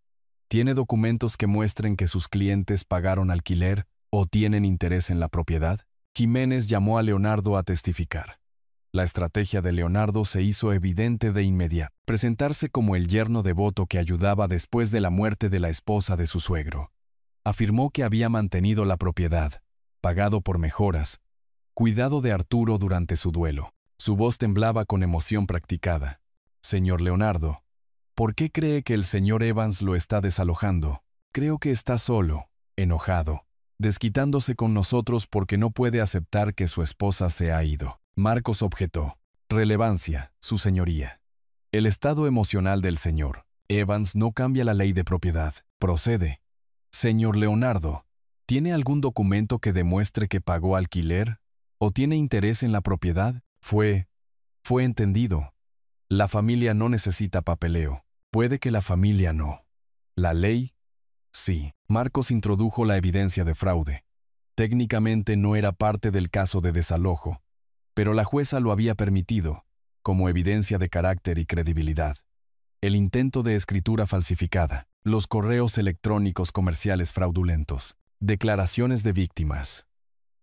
A: ¿Tiene documentos que muestren que sus clientes pagaron alquiler o tienen interés en la propiedad? Jiménez llamó a Leonardo a testificar. La estrategia de Leonardo se hizo evidente de inmediato. Presentarse como el yerno devoto que ayudaba después de la muerte de la esposa de su suegro. Afirmó que había mantenido la propiedad, pagado por mejoras, cuidado de Arturo durante su duelo. Su voz temblaba con emoción practicada. Señor Leonardo, ¿por qué cree que el señor Evans lo está desalojando? Creo que está solo, enojado, desquitándose con nosotros porque no puede aceptar que su esposa se ha ido. Marcos objetó. Relevancia, su señoría. El estado emocional del señor Evans no cambia la ley de propiedad. Procede. Señor Leonardo, ¿tiene algún documento que demuestre que pagó alquiler? ¿O tiene interés en la propiedad? Fue entendido. La familia no necesita papeleo. Puede que la familia no. La ley, sí. Marcos introdujo la evidencia de fraude. Técnicamente no era parte del caso de desalojo, pero la jueza lo había permitido, como evidencia de carácter y credibilidad. El intento de escritura falsificada, los correos electrónicos comerciales fraudulentos, declaraciones de víctimas.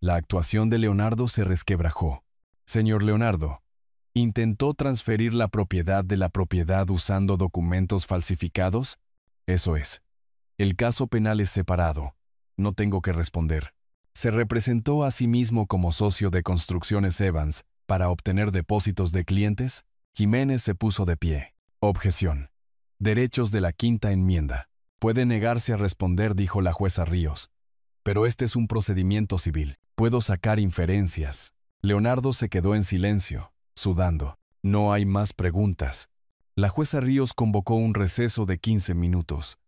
A: La actuación de Leonardo se resquebrajó. Señor Leonardo, ¿intentó transferir la propiedad de la propiedad usando documentos falsificados? Eso es. El caso penal es separado. No tengo que responder. Se representó a sí mismo como socio de Construcciones Evans para obtener depósitos de clientes. Jiménez se puso de pie. Objeción. Derechos de la quinta enmienda. Puede negarse a responder, dijo la jueza Ríos. Pero este es un procedimiento civil. Puedo sacar inferencias. Leonardo se quedó en silencio, sudando. No hay más preguntas. La jueza Ríos convocó un receso de 15 minutos.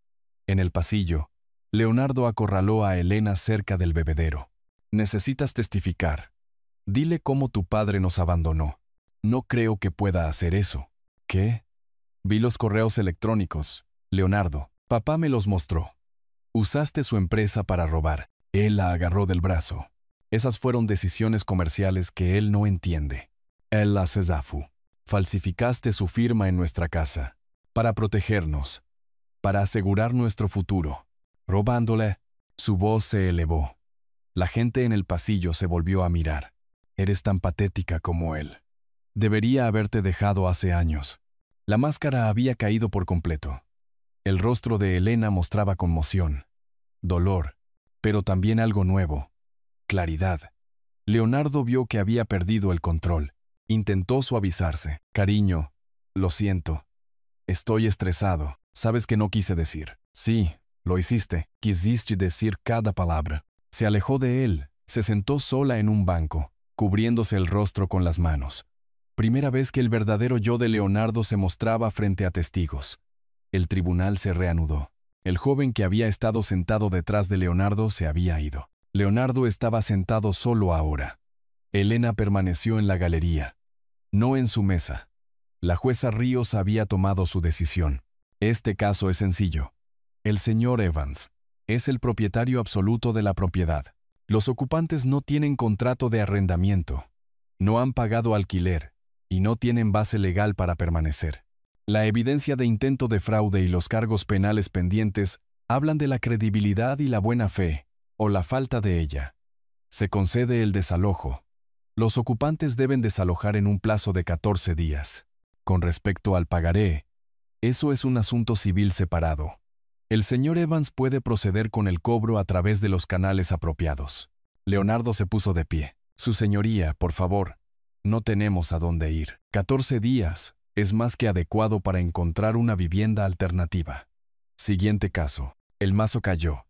A: En el pasillo, Leonardo acorraló a Elena cerca del bebedero. Necesitas testificar. Dile cómo tu padre nos abandonó. No creo que pueda hacer eso. ¿Qué? Vi los correos electrónicos. Leonardo, papá me los mostró. Usaste su empresa para robar. Él la agarró del brazo. Esas fueron decisiones comerciales que él no entiende. Él las cesafu. Falsificaste su firma en nuestra casa. Para protegernos. Para asegurar nuestro futuro. Robándole. Su voz se elevó. La gente en el pasillo se volvió a mirar. Eres tan patética como él. Debería haberte dejado hace años. La máscara había caído por completo. El rostro de Elena mostraba conmoción, dolor, pero también algo nuevo. Claridad. Leonardo vio que había perdido el control. Intentó suavizarse. Cariño, lo siento. Estoy estresado. Sabes que no quise decir. Sí, lo hiciste. Quisiste decir cada palabra. Se alejó de él. Se sentó sola en un banco, cubriéndose el rostro con las manos. Primera vez que el verdadero yo de Leonardo se mostraba frente a testigos. El tribunal se reanudó. El joven que había estado sentado detrás de Leonardo se había ido. Leonardo estaba sentado solo ahora. Elena permaneció en la galería, no en su mesa. La jueza Ríos había tomado su decisión. Este caso es sencillo. El señor Evans es el propietario absoluto de la propiedad. Los ocupantes no tienen contrato de arrendamiento, no han pagado alquiler y no tienen base legal para permanecer. La evidencia de intento de fraude y los cargos penales pendientes hablan de la credibilidad y la buena fe, o la falta de ella. Se concede el desalojo. Los ocupantes deben desalojar en un plazo de 14 días. Con respecto al pagaré, eso es un asunto civil separado. El señor Evans puede proceder con el cobro a través de los canales apropiados. Leonardo se puso de pie. Su señoría, por favor, no tenemos a dónde ir. 14 días es más que adecuado para encontrar una vivienda alternativa. Siguiente caso. El mazo cayó.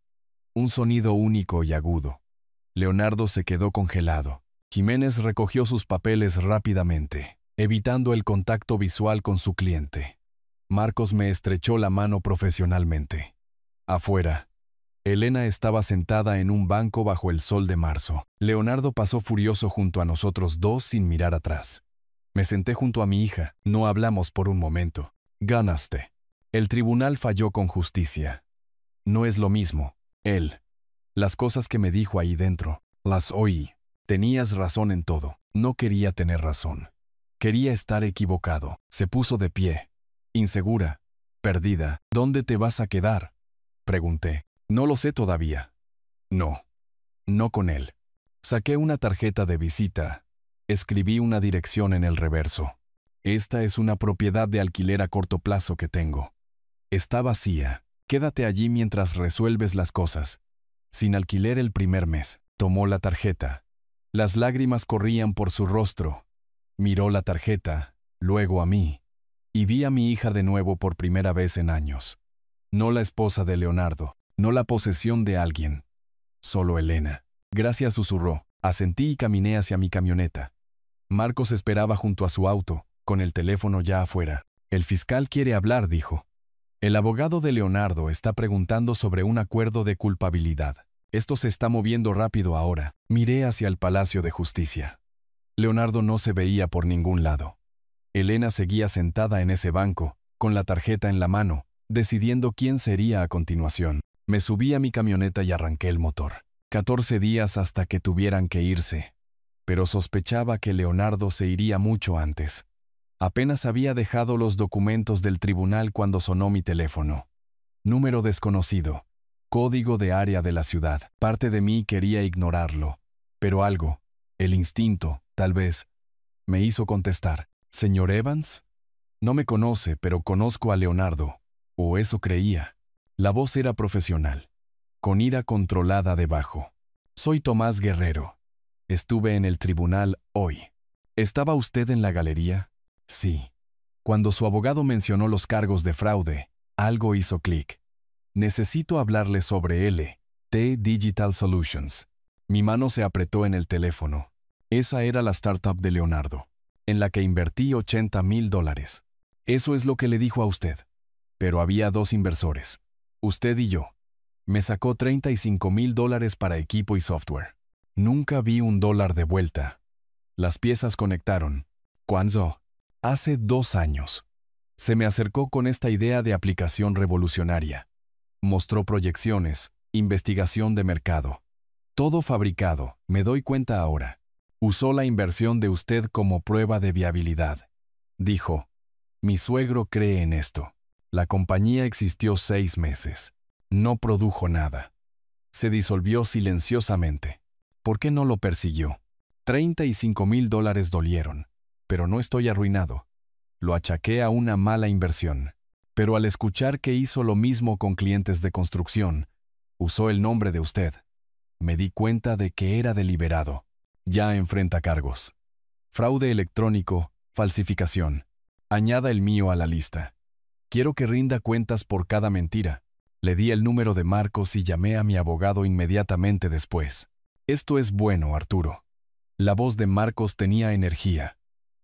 A: Un sonido único y agudo. Leonardo se quedó congelado. Jiménez recogió sus papeles rápidamente, evitando el contacto visual con su cliente. Marcos me estrechó la mano profesionalmente. Afuera, Elena estaba sentada en un banco bajo el sol de marzo. Leonardo pasó furioso junto a nosotros dos sin mirar atrás. Me senté junto a mi hija. No hablamos por un momento. Ganaste. El tribunal falló con justicia. No es lo mismo. Él. Las cosas que me dijo ahí dentro, las oí. Tenías razón en todo. No quería tener razón. Quería estar equivocado. Se puso de pie. Insegura. Perdida. ¿Dónde te vas a quedar? Pregunté. No lo sé todavía. No. No con él. Saqué una tarjeta de visita. Escribí una dirección en el reverso. Esta es una propiedad de alquiler a corto plazo que tengo. Está vacía. Quédate allí mientras resuelves las cosas. Sin alquiler el primer mes. Tomó la tarjeta. Las lágrimas corrían por su rostro. Miró la tarjeta, luego a mí, y vi a mi hija de nuevo por primera vez en años. No la esposa de Leonardo, no la posesión de alguien. Solo Elena. Gracias, susurró. Asentí y caminé hacia mi camioneta. Marcos esperaba junto a su auto, con el teléfono ya afuera. El fiscal quiere hablar, dijo. El abogado de Leonardo está preguntando sobre un acuerdo de culpabilidad. Esto se está moviendo rápido ahora. Miré hacia el Palacio de Justicia. Leonardo no se veía por ningún lado. Elena seguía sentada en ese banco, con la tarjeta en la mano, decidiendo quién sería a continuación. Me subí a mi camioneta y arranqué el motor. 14 días hasta que tuvieran que irse. Pero sospechaba que Leonardo se iría mucho antes. Apenas había dejado los documentos del tribunal cuando sonó mi teléfono. Número desconocido. Código de área de la ciudad. Parte de mí quería ignorarlo, pero algo, el instinto, tal vez, me hizo contestar. ¿Señor Evans? No me conoce, pero conozco a Leonardo, o eso creía. La voz era profesional, con ira controlada debajo. Soy Tomás Guerrero. Estuve en el tribunal hoy. ¿Estaba usted en la galería? Sí. Cuando su abogado mencionó los cargos de fraude, algo hizo clic. Necesito hablarle sobre LT Digital Solutions. Mi mano se apretó en el teléfono. Esa era la startup de Leonardo, en la que invertí $80,000. Eso es lo que le dijo a usted. Pero había dos inversores, usted y yo. Me sacó $35,000 para equipo y software. Nunca vi $1 de vuelta. Las piezas conectaron. ¿Cuándo? Hace 2 años. Se me acercó con esta idea de aplicación revolucionaria. Mostró proyecciones, investigación de mercado. Todo fabricado, me doy cuenta ahora. Usó la inversión de usted como prueba de viabilidad. Dijo, mi suegro cree en esto. La compañía existió 6 meses. No produjo nada. Se disolvió silenciosamente. ¿Por qué no lo persiguió? $35,000 dolieron, pero no estoy arruinado. Lo achaqué a una mala inversión. Pero al escuchar que hizo lo mismo con clientes de construcción, usó el nombre de usted. Me di cuenta de que era deliberado. Ya enfrenta cargos. Fraude electrónico, falsificación. Añada el mío a la lista. Quiero que rinda cuentas por cada mentira. Le di el número de Marcos y llamé a mi abogado inmediatamente después. Esto es bueno, Arturo. La voz de Marcos tenía energía.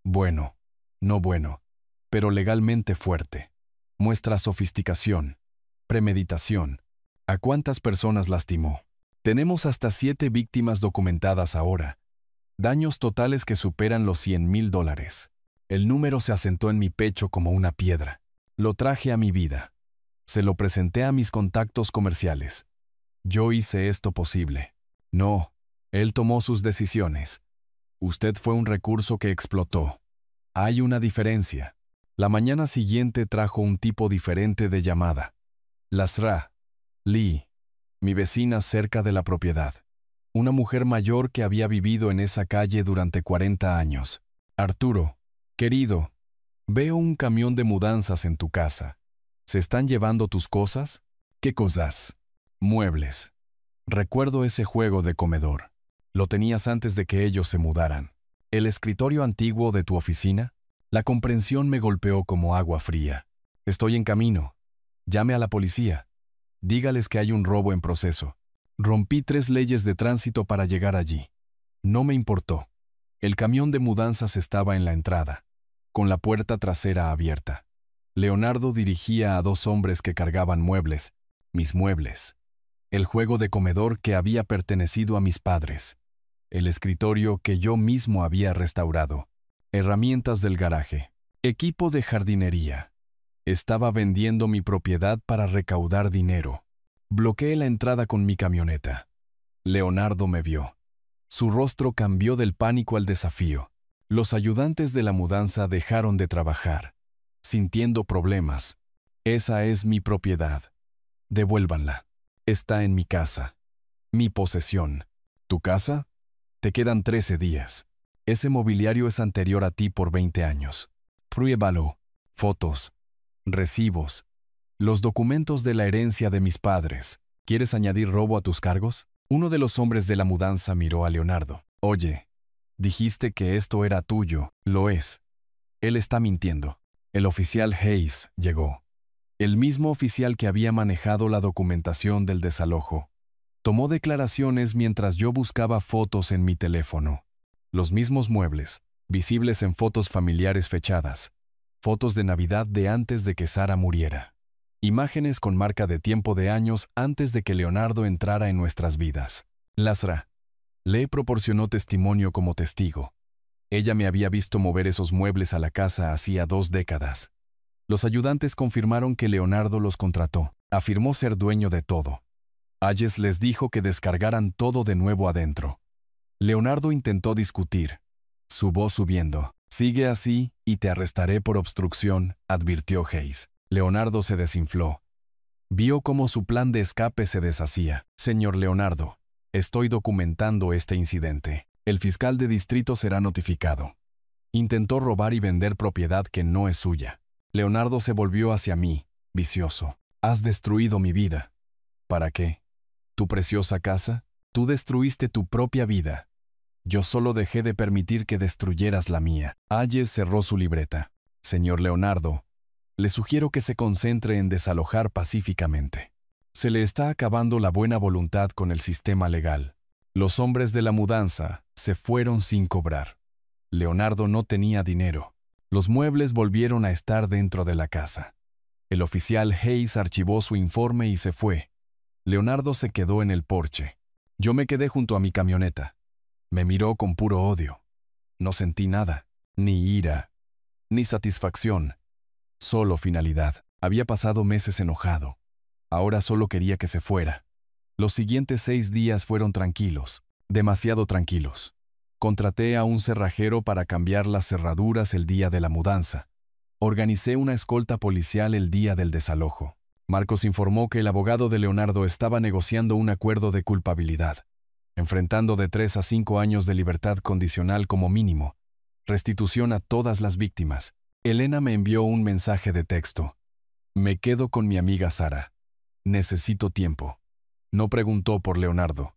A: Bueno, no bueno, pero legalmente fuerte. Muestra sofisticación, premeditación. ¿A cuántas personas lastimó? Tenemos hasta 7 víctimas documentadas ahora. Daños totales que superan los $100,000. El número se asentó en mi pecho como una piedra. Lo traje a mi vida. Se lo presenté a mis contactos comerciales. Yo hice esto posible. No, él tomó sus decisiones. Usted fue un recurso que explotó. Hay una diferencia. La mañana siguiente trajo un tipo diferente de llamada. Lasra, Lee, mi vecina cerca de la propiedad. Una mujer mayor que había vivido en esa calle durante 40 años. Arturo, querido, veo un camión de mudanzas en tu casa. ¿Se están llevando tus cosas? ¿Qué cosas? Muebles. Recuerdo ese juego de comedor. Lo tenías antes de que ellos se mudaran. ¿El escritorio antiguo de tu oficina? La comprensión me golpeó como agua fría. Estoy en camino. Llame a la policía. Dígales que hay un robo en proceso. Rompí 3 leyes de tránsito para llegar allí. No me importó. El camión de mudanzas estaba en la entrada, con la puerta trasera abierta. Leonardo dirigía a 2 hombres que cargaban muebles, mis muebles. El juego de comedor que había pertenecido a mis padres. El escritorio que yo mismo había restaurado. Herramientas del garaje. Equipo de jardinería. Estaba vendiendo mi propiedad para recaudar dinero. Bloqueé la entrada con mi camioneta. Leonardo me vio. Su rostro cambió del pánico al desafío. Los ayudantes de la mudanza dejaron de trabajar, sintiendo problemas. Esa es mi propiedad. Devuélvanla. Está en mi casa. Mi posesión. ¿Tu casa? Te quedan 13 días. Ese mobiliario es anterior a ti por 20 años. Pruébalo. Fotos. Recibos. Los documentos de la herencia de mis padres. ¿Quieres añadir robo a tus cargos? Uno de los hombres de la mudanza miró a Leonardo. Oye, dijiste que esto era tuyo. Lo es. Él está mintiendo. El oficial Hayes llegó. El mismo oficial que había manejado la documentación del desalojo. Tomó declaraciones mientras yo buscaba fotos en mi teléfono. Los mismos muebles, visibles en fotos familiares fechadas. Fotos de Navidad de antes de que Sara muriera. Imágenes con marca de tiempo de años antes de que Leonardo entrara en nuestras vidas. Lasra le proporcionó testimonio como testigo. Ella me había visto mover esos muebles a la casa hacía 2 décadas. Los ayudantes confirmaron que Leonardo los contrató. Afirmó ser dueño de todo. Hayes les dijo que descargaran todo de nuevo adentro. Leonardo intentó discutir. Su voz subiendo. Sigue así y te arrestaré por obstrucción, advirtió Hayes. Leonardo se desinfló. Vio cómo su plan de escape se deshacía. Señor Leonardo, estoy documentando este incidente. El fiscal de distrito será notificado. Intentó robar y vender propiedad que no es suya. Leonardo se volvió hacia mí, vicioso. Has destruido mi vida. ¿Para qué? ¿Tu preciosa casa? Tú destruiste tu propia vida. Yo solo dejé de permitir que destruyeras la mía. Hayes cerró su libreta. Señor Leonardo, le sugiero que se concentre en desalojar pacíficamente. Se le está acabando la buena voluntad con el sistema legal. Los hombres de la mudanza se fueron sin cobrar. Leonardo no tenía dinero. Los muebles volvieron a estar dentro de la casa. El oficial Hayes archivó su informe y se fue. Leonardo se quedó en el porche. Yo me quedé junto a mi camioneta. Me miró con puro odio. No sentí nada, ni ira, ni satisfacción. Solo finalidad. Había pasado meses enojado. Ahora solo quería que se fuera. Los siguientes 6 días fueron tranquilos, demasiado tranquilos. Contraté a un cerrajero para cambiar las cerraduras el día de la mudanza. Organicé una escolta policial el día del desalojo. Marcos informó que el abogado de Leonardo estaba negociando un acuerdo de culpabilidad, enfrentando de 3 a 5 años de libertad condicional como mínimo, restitución a todas las víctimas. Elena me envió un mensaje de texto. Me quedo con mi amiga Sara. Necesito tiempo. No preguntó por Leonardo.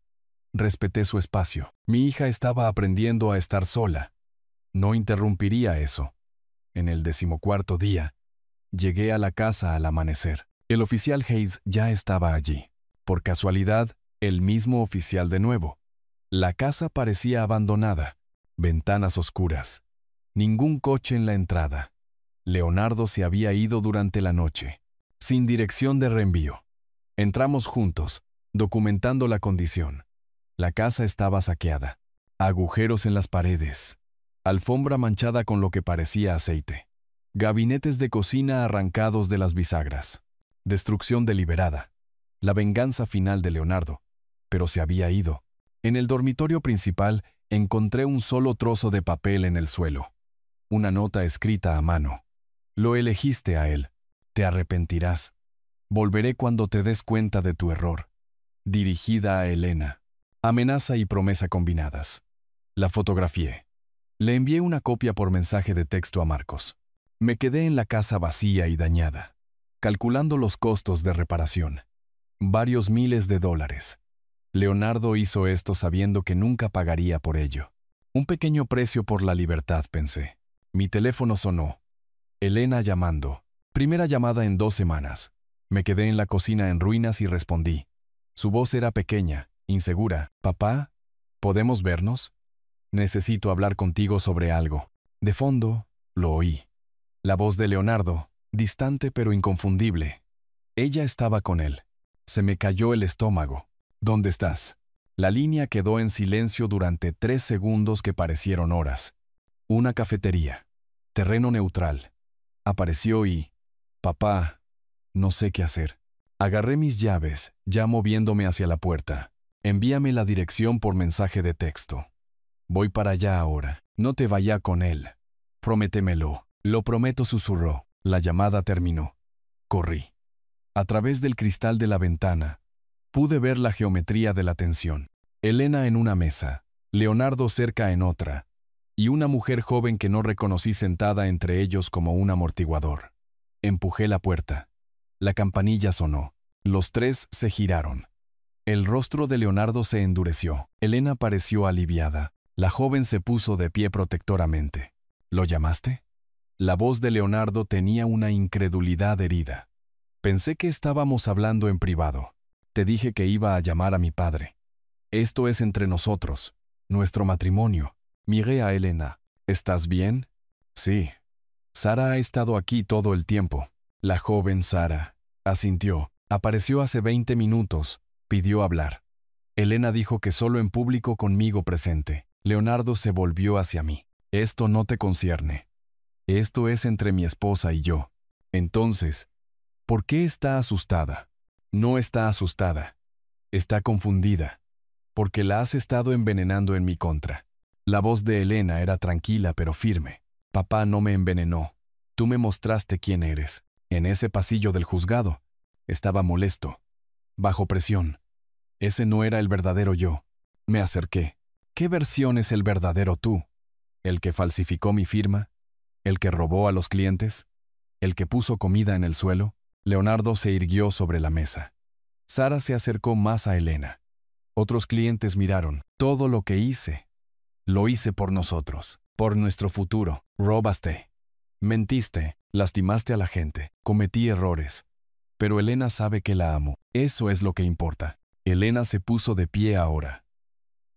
A: Respeté su espacio. Mi hija estaba aprendiendo a estar sola. No interrumpiría eso. En el 14º día, llegué a la casa al amanecer. El oficial Hayes ya estaba allí. Por casualidad, el mismo oficial de nuevo. La casa parecía abandonada. Ventanas oscuras. Ningún coche en la entrada. Leonardo se había ido durante la noche, sin dirección de reenvío. Entramos juntos, documentando la condición. La casa estaba saqueada. Agujeros en las paredes. Alfombra manchada con lo que parecía aceite. Gabinetes de cocina arrancados de las bisagras. Destrucción deliberada. La venganza final de Leonardo. Pero se había ido. En el dormitorio principal encontré un solo trozo de papel en el suelo. Una nota escrita a mano. Lo elegiste a él. Te arrepentirás. Volveré cuando te des cuenta de tu error. Dirigida a Elena. Amenaza y promesa combinadas. La fotografié. Le envié una copia por mensaje de texto a Marcos. Me quedé en la casa vacía y dañada, calculando los costos de reparación. Varios miles de dólares. Leonardo hizo esto sabiendo que nunca pagaría por ello. Un pequeño precio por la libertad, pensé. Mi teléfono sonó. Elena llamando. Primera llamada en 2 semanas. Me quedé en la cocina en ruinas y respondí. Su voz era pequeña, insegura. «Papá, ¿podemos vernos? Necesito hablar contigo sobre algo». De fondo, lo oí. La voz de Leonardo, distante pero inconfundible. Ella estaba con él. Se me cayó el estómago. «¿Dónde estás?» La línea quedó en silencio durante 3 segundos que parecieron horas. Una cafetería. Terreno neutral. Apareció y... «Papá, no sé qué hacer». Agarré mis llaves, ya moviéndome hacia la puerta. «Envíame la dirección por mensaje de texto». «Voy para allá ahora. No te vaya con él. Prométemelo». «Lo prometo», susurró. La llamada terminó. Corrí. A través del cristal de la ventana, pude ver la geometría de la tensión. Elena en una mesa, Leonardo cerca en otra, y una mujer joven que no reconocí sentada entre ellos como un amortiguador. Empujé la puerta. La campanilla sonó. Los 3 se giraron. El rostro de Leonardo se endureció. Elena pareció aliviada. La joven se puso de pie protectoramente. «¿Lo llamaste?» La voz de Leonardo tenía una incredulidad herida. «Pensé que estábamos hablando en privado. Te dije que iba a llamar a mi padre. Esto es entre nosotros, nuestro matrimonio». Miré a Elena. «¿Estás bien?» «Sí. Sara ha estado aquí todo el tiempo». La joven Sara asintió. «Apareció hace 20 minutos. Pidió hablar». Elena dijo que solo en público conmigo presente. Leonardo se volvió hacia mí. «Esto no te concierne. Esto es entre mi esposa y yo». Entonces, ¿por qué está asustada? No está asustada. Está confundida. Porque la has estado envenenando en mi contra. La voz de Elena era tranquila pero firme. «Papá no me envenenó. Tú me mostraste quién eres». En ese pasillo del juzgado, estaba molesto, bajo presión. Ese no era el verdadero yo. Me acerqué. ¿Qué versión es el verdadero tú? ¿El que falsificó mi firma? ¿El que robó a los clientes? ¿El que puso comida en el suelo? Leonardo se irguió sobre la mesa. Sara se acercó más a Elena. Otros clientes miraron. «Todo lo que hice, lo hice por nosotros, por nuestro futuro. Robaste. Mentiste, lastimaste a la gente, cometí errores. Pero Elena sabe que la amo. Eso es lo que importa». Elena se puso de pie ahora,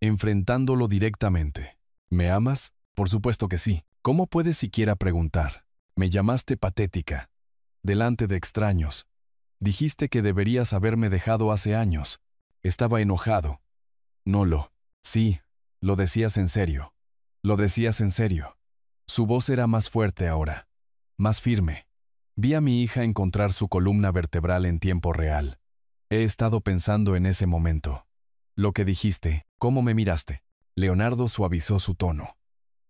A: enfrentándolo directamente. «¿Me amas?» «Por supuesto que sí. ¿Cómo puedes siquiera preguntar? Me llamaste patética. Delante de extraños. Dijiste que deberías haberme dejado hace años. Estaba enojado». «No lo». «Sí, lo decías en serio. Lo decías en serio». Su voz era más fuerte ahora, más firme. Vi a mi hija encontrar su columna vertebral en tiempo real. He estado pensando en ese momento. Lo que dijiste, cómo me miraste. Leonardo suavizó su tono.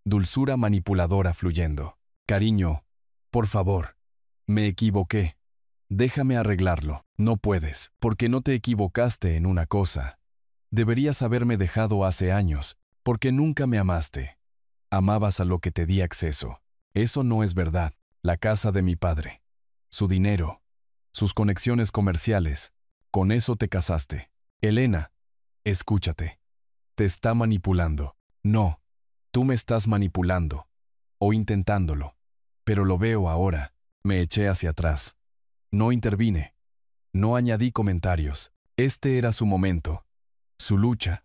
A: Dulzura manipuladora fluyendo. «Cariño, por favor. Me equivoqué. Déjame arreglarlo». «No puedes, porque no te equivocaste en una cosa. Deberías haberme dejado hace años, porque nunca me amaste. Amabas a lo que te di acceso. Eso no es verdad. La casa de mi padre. Su dinero. Sus conexiones comerciales. Con eso te casaste. Elena, escúchate. Te está manipulando». «No, tú me estás manipulando. O intentándolo. Pero lo veo ahora». Me eché hacia atrás. No intervine. No añadí comentarios. Este era su momento. Su lucha.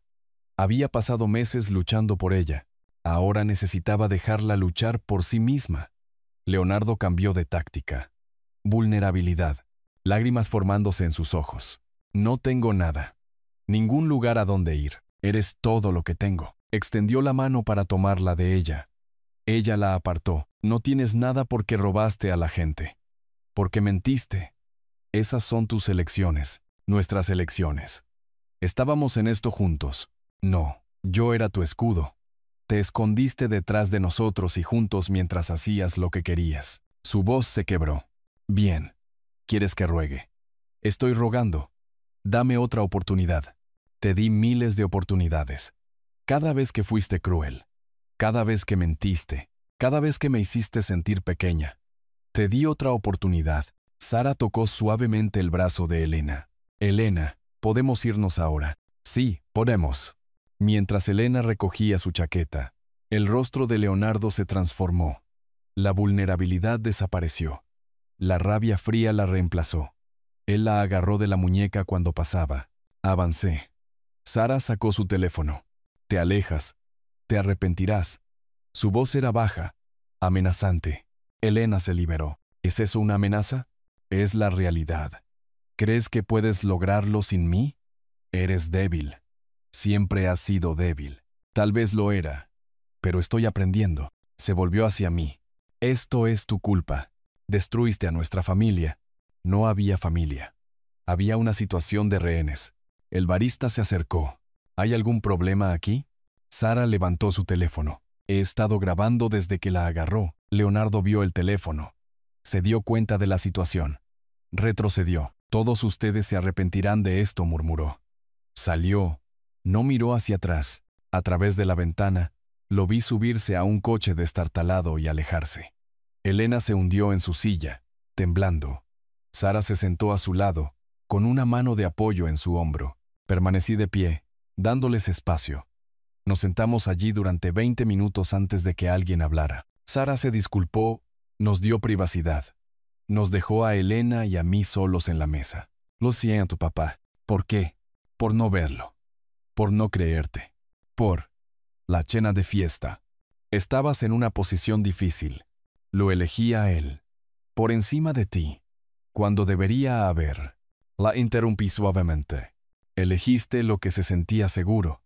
A: Había pasado meses luchando por ella. Ahora necesitaba dejarla luchar por sí misma. Leonardo cambió de táctica. Vulnerabilidad. Lágrimas formándose en sus ojos. «No tengo nada. Ningún lugar a donde ir. Eres todo lo que tengo». Extendió la mano para tomarla de ella. Ella la apartó. No tienes nada porque robaste a la gente. Porque mentiste. Esas son tus elecciones, nuestras elecciones. Estábamos en esto juntos. No, yo era tu escudo. Te escondiste detrás de nosotros y juntos mientras hacías lo que querías. Su voz se quebró. Bien. ¿Quieres que ruegue? Estoy rogando. Dame otra oportunidad. Te di miles de oportunidades. Cada vez que fuiste cruel. Cada vez que mentiste. Cada vez que me hiciste sentir pequeña. Te di otra oportunidad. Sara tocó suavemente el brazo de Elena. Elena, ¿podemos irnos ahora? Sí, podemos. Mientras Elena recogía su chaqueta, el rostro de Leonardo se transformó. La vulnerabilidad desapareció. La rabia fría la reemplazó. Él la agarró de la muñeca cuando pasaba. Avancé. Sara sacó su teléfono. Te alejas. Te arrepentirás. Su voz era baja, amenazante. Elena se liberó. ¿Es eso una amenaza? Es la realidad. ¿Crees que puedes lograrlo sin mí? Eres débil. Siempre has sido débil. Tal vez lo era, pero estoy aprendiendo. Se volvió hacia mí. Esto es tu culpa. Destruiste a nuestra familia. No había familia. Había una situación de rehenes. El barista se acercó. ¿Hay algún problema aquí? Sara levantó su teléfono. He estado grabando desde que la agarró. Leonardo vio el teléfono. Se dio cuenta de la situación. Retrocedió. Todos ustedes se arrepentirán de esto, murmuró. Salió. No miró hacia atrás. A través de la ventana, lo vi subirse a un coche destartalado y alejarse. Elena se hundió en su silla, temblando. Sara se sentó a su lado, con una mano de apoyo en su hombro. Permanecí de pie, dándoles espacio. Nos sentamos allí durante 20 minutos antes de que alguien hablara. Sara se disculpó, nos dio privacidad. Nos dejó a Elena y a mí solos en la mesa. Lo siento, papá. ¿Por qué? Por no verlo. Por no creerte. Por la cena de fiesta. Estabas en una posición difícil. Lo elegí a él. Por encima de ti. Cuando debería haber. La interrumpí suavemente. Elegiste lo que se sentía seguro.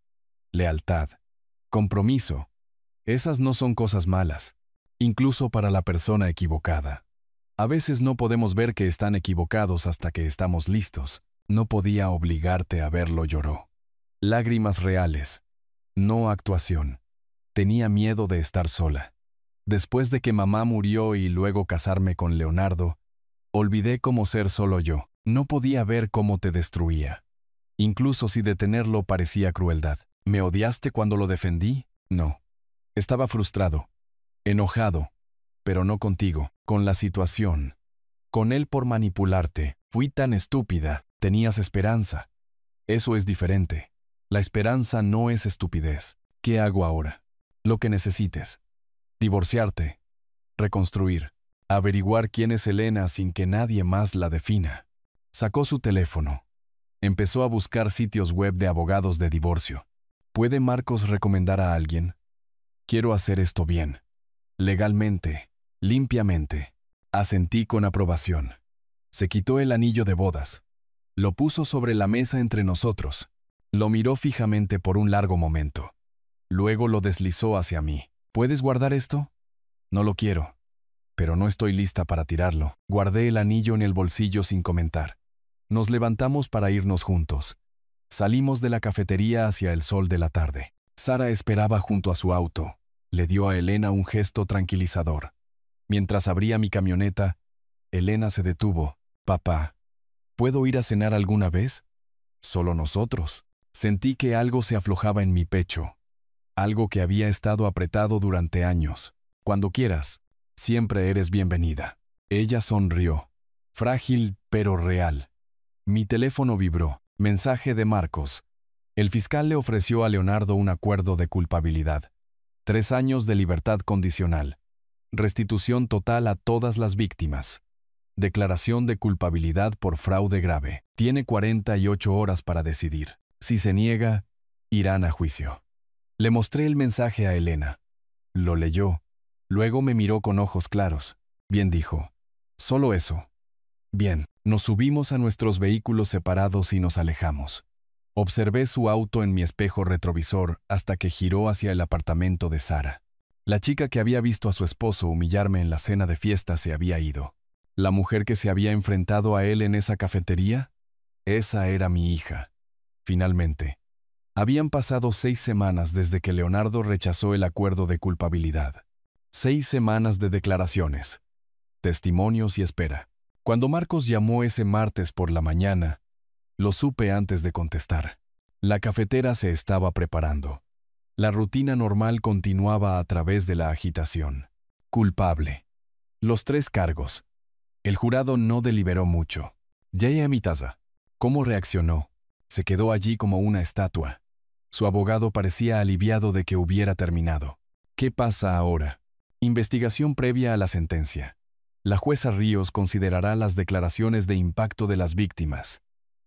A: Lealtad. Compromiso. Esas no son cosas malas. Incluso para la persona equivocada. A veces no podemos ver que están equivocados hasta que estamos listos. No podía obligarte a verlo, lloró. Lágrimas reales. No actuación. Tenía miedo de estar sola. Después de que mamá murió y luego casarme con Leonardo, olvidé cómo ser solo yo. No podía ver cómo te destruía. Incluso si detenerlo parecía crueldad. ¿Me odiaste cuando lo defendí? No. Estaba frustrado. Enojado. Pero no contigo, con la situación. Con él por manipularte. Fui tan estúpida. Tenías esperanza. Eso es diferente. La esperanza no es estupidez. ¿Qué hago ahora? Lo que necesites. Divorciarte. Reconstruir. Averiguar quién es Elena sin que nadie más la defina. Sacó su teléfono. Empezó a buscar sitios web de abogados de divorcio. ¿Puede Marcos recomendar a alguien? Quiero hacer esto bien. Legalmente. Limpiamente. Asentí con aprobación. Se quitó el anillo de bodas. Lo puso sobre la mesa entre nosotros. Lo miró fijamente por un largo momento. Luego lo deslizó hacia mí. ¿Puedes guardar esto? No lo quiero. Pero no estoy lista para tirarlo. Guardé el anillo en el bolsillo sin comentar. Nos levantamos para irnos juntos. Salimos de la cafetería hacia el sol de la tarde. Sara esperaba junto a su auto. Le dio a Elena un gesto tranquilizador. Mientras abría mi camioneta, Elena se detuvo. Papá, ¿puedo ir a cenar alguna vez? Solo nosotros. Sentí que algo se aflojaba en mi pecho. Algo que había estado apretado durante años. Cuando quieras, siempre eres bienvenida. Ella sonrió. Frágil pero real. Mi teléfono vibró. Mensaje de Marcos. El fiscal le ofreció a Leonardo un acuerdo de culpabilidad. 3 años de libertad condicional. Restitución total a todas las víctimas. Declaración de culpabilidad por fraude grave. Tiene 48 horas para decidir. Si se niega, irán a juicio. Le mostré el mensaje a Elena. Lo leyó. Luego me miró con ojos claros. Bien, dijo. Solo eso. Bien, nos subimos a nuestros vehículos separados y nos alejamos. Observé su auto en mi espejo retrovisor hasta que giró hacia el apartamento de Sara. La chica que había visto a su esposo humillarme en la cena de fiesta se había ido. ¿La mujer que se había enfrentado a él en esa cafetería? Esa era mi hija. Finalmente. Habían pasado 6 semanas desde que Leonardo rechazó el acuerdo de culpabilidad. 6 semanas de declaraciones, testimonios y espera. Cuando Marcos llamó ese martes por la mañana, lo supe antes de contestar. La cafetera se estaba preparando. La rutina normal continuaba a través de la agitación. Culpable. Los 3 cargos. El jurado no deliberó mucho. Llegué a mi taza. ¿Cómo reaccionó? Se quedó allí como una estatua. Su abogado parecía aliviado de que hubiera terminado. ¿Qué pasa ahora? Investigación previa a la sentencia. La jueza Ríos considerará las declaraciones de impacto de las víctimas.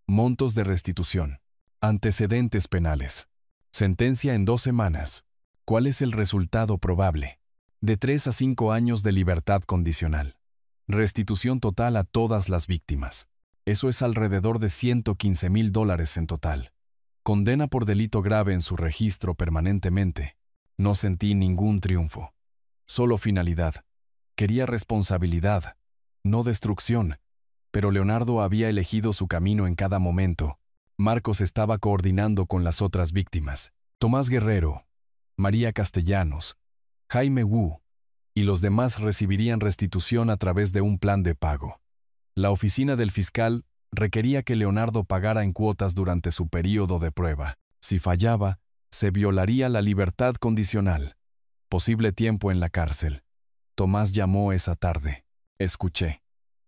A: Montos de restitución. Antecedentes penales. Sentencia en 2 semanas. ¿Cuál es el resultado probable? De 3 a 5 años de libertad condicional. Restitución total a todas las víctimas. Eso es alrededor de $115,000 en total. Condena por delito grave en su registro permanentemente. No sentí ningún triunfo. Solo finalidad. Quería responsabilidad, no destrucción. Pero Leonardo había elegido su camino en cada momento. Marcos estaba coordinando con las otras víctimas. Tomás Guerrero, María Castellanos, Jaime Wu, y los demás recibirían restitución a través de un plan de pago. La oficina del fiscal requería que Leonardo pagara en cuotas durante su período de prueba. Si fallaba, se violaría la libertad condicional. Posible tiempo en la cárcel. Tomás llamó esa tarde. Escuché.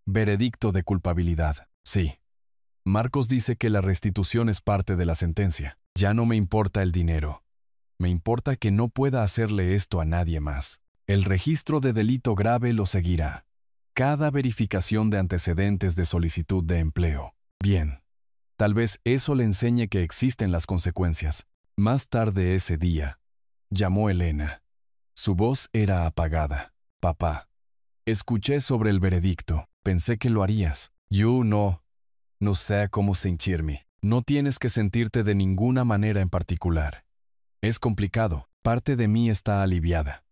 A: Veredicto de culpabilidad. Sí. Marcos dice que la restitución es parte de la sentencia. Ya no me importa el dinero. Me importa que no pueda hacerle esto a nadie más. El registro de delito grave lo seguirá. Cada verificación de antecedentes de solicitud de empleo. Bien. Tal vez eso le enseñe que existen las consecuencias. Más tarde ese día, llamó Elena. Su voz era apagada. Papá. Escuché sobre el veredicto. Pensé que lo harías. Yo no sé cómo sentirme. No tienes que sentirte de ninguna manera en particular. Es complicado. Parte de mí está aliviada.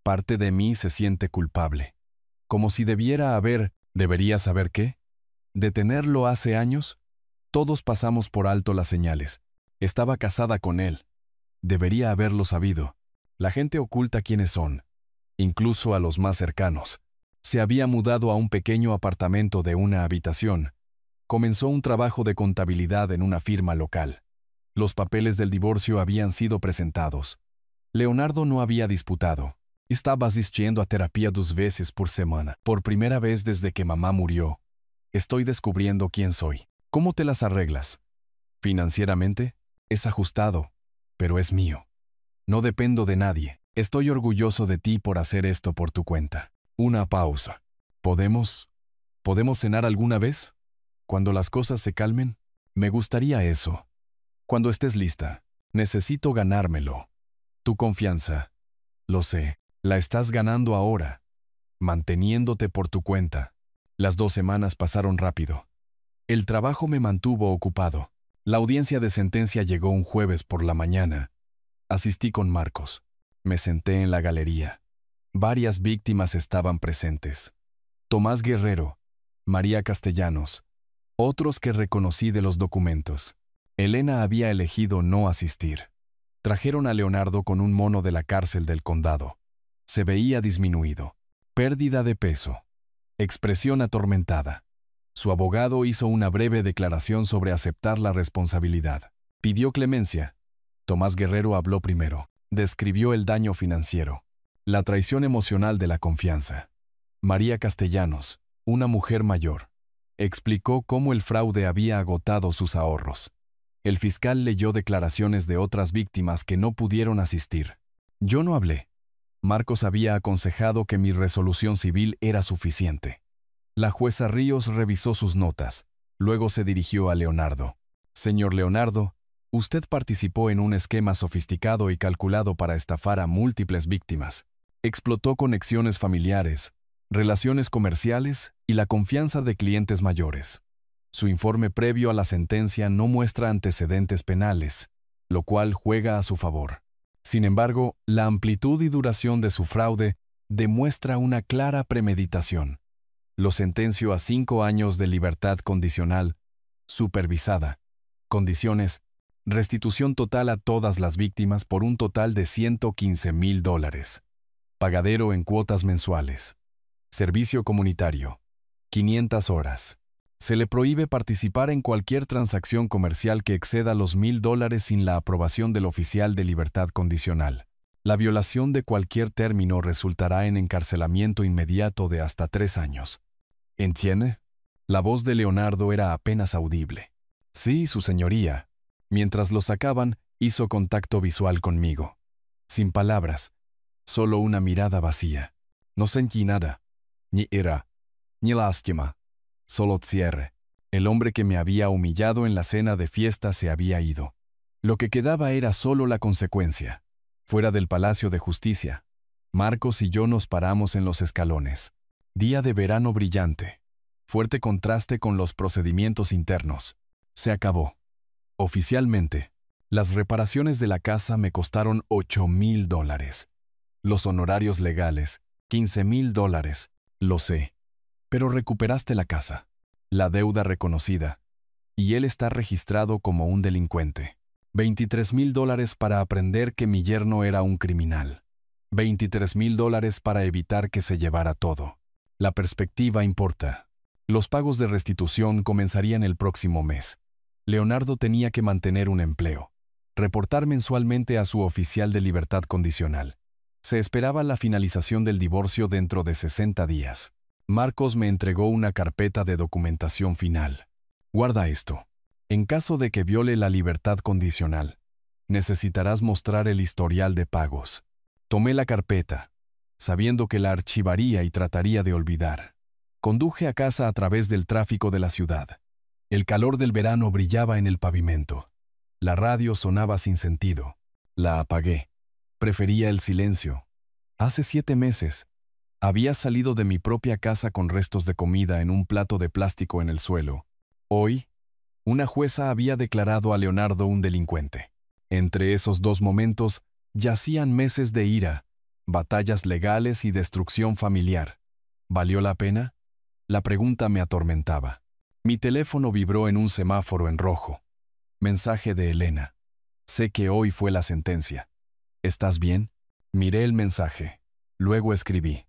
A: Parte de mí se siente culpable. Como si ¿debería saber qué? ¿Detenerlo hace años? Todos pasamos por alto las señales. Estaba casada con él. Debería haberlo sabido. La gente oculta quiénes son, incluso a los más cercanos. Se había mudado a un pequeño apartamento de una habitación. Comenzó un trabajo de contabilidad en una firma local. Los papeles del divorcio habían sido presentados. Leonardo no había disputado. Estaba asistiendo a terapia 2 veces por semana. Por primera vez desde que mamá murió. Estoy descubriendo quién soy. ¿Cómo te las arreglas? Financieramente, es ajustado, pero es mío. No dependo de nadie. Estoy orgulloso de ti por hacer esto por tu cuenta. Una pausa. ¿Podemos cenar alguna vez? Cuando las cosas se calmen, me gustaría eso. Cuando estés lista, necesito ganármelo. Tu confianza, lo sé, la estás ganando ahora, manteniéndote por tu cuenta. Las 2 semanas pasaron rápido. El trabajo me mantuvo ocupado. La audiencia de sentencia llegó un jueves por la mañana. Asistí con Marcos. Me senté en la galería. Varias víctimas estaban presentes. Tomás Guerrero, María Castellanos, otros que reconocí de los documentos. Elena había elegido no asistir. Trajeron a Leonardo con un mono de la cárcel del condado. Se veía disminuido. Pérdida de peso. Expresión atormentada. Su abogado hizo una breve declaración sobre aceptar la responsabilidad. Pidió clemencia. Tomás Guerrero habló primero. Describió el daño financiero. La traición emocional de la confianza. María Castellanos, una mujer mayor, explicó cómo el fraude había agotado sus ahorros. El fiscal leyó declaraciones de otras víctimas que no pudieron asistir. Yo no hablé. Marcos había aconsejado que mi resolución civil era suficiente. La jueza Ríos revisó sus notas. Luego se dirigió a Leonardo. Señor Leonardo, usted participó en un esquema sofisticado y calculado para estafar a múltiples víctimas. Explotó conexiones familiares, relaciones comerciales y la confianza de clientes mayores. Su informe previo a la sentencia no muestra antecedentes penales, lo cual juega a su favor. Sin embargo, la amplitud y duración de su fraude demuestra una clara premeditación. Lo sentenció a 5 años de libertad condicional, supervisada. Condiciones: restitución total a todas las víctimas por un total de $115,000. Pagadero en cuotas mensuales. Servicio comunitario. 500 horas. Se le prohíbe participar en cualquier transacción comercial que exceda los $1,000 sin la aprobación del oficial de libertad condicional. La violación de cualquier término resultará en encarcelamiento inmediato de hasta 3 años. ¿Entiende? La voz de Leonardo era apenas audible. Sí, su señoría. Mientras lo sacaban, hizo contacto visual conmigo. Sin palabras, solo una mirada vacía. No sentí nada, ni ira, ni lástima. Solo cierre. El hombre que me había humillado en la cena de fiesta se había ido. Lo que quedaba era solo la consecuencia. Fuera del Palacio de Justicia, Marcos y yo nos paramos en los escalones. Día de verano brillante. Fuerte contraste con los procedimientos internos. Se acabó. Oficialmente, las reparaciones de la casa me costaron $8,000. Los honorarios legales, $15,000. Lo sé. Pero recuperaste la casa, la deuda reconocida, y él está registrado como un delincuente. $23,000 para aprender que mi yerno era un criminal. $23,000 para evitar que se llevara todo. La perspectiva importa. Los pagos de restitución comenzarían el próximo mes. Leonardo tenía que mantener un empleo, reportar mensualmente a su oficial de libertad condicional. Se esperaba la finalización del divorcio dentro de 60 días. Marcos me entregó una carpeta de documentación final. Guarda esto. En caso de que viole la libertad condicional, necesitarás mostrar el historial de pagos. Tomé la carpeta, sabiendo que la archivaría y trataría de olvidar. Conduje a casa a través del tráfico de la ciudad. El calor del verano brillaba en el pavimento. La radio sonaba sin sentido. La apagué. Prefería el silencio. Hace 7 meses, había salido de mi propia casa con restos de comida en un plato de plástico en el suelo. Hoy, una jueza había declarado a Leonardo un delincuente. Entre esos 2 momentos yacían meses de ira, batallas legales y destrucción familiar. ¿Valió la pena? La pregunta me atormentaba. Mi teléfono vibró en un semáforo en rojo. Mensaje de Elena. Sé que hoy fue la sentencia. ¿Estás bien? Miré el mensaje. Luego escribí.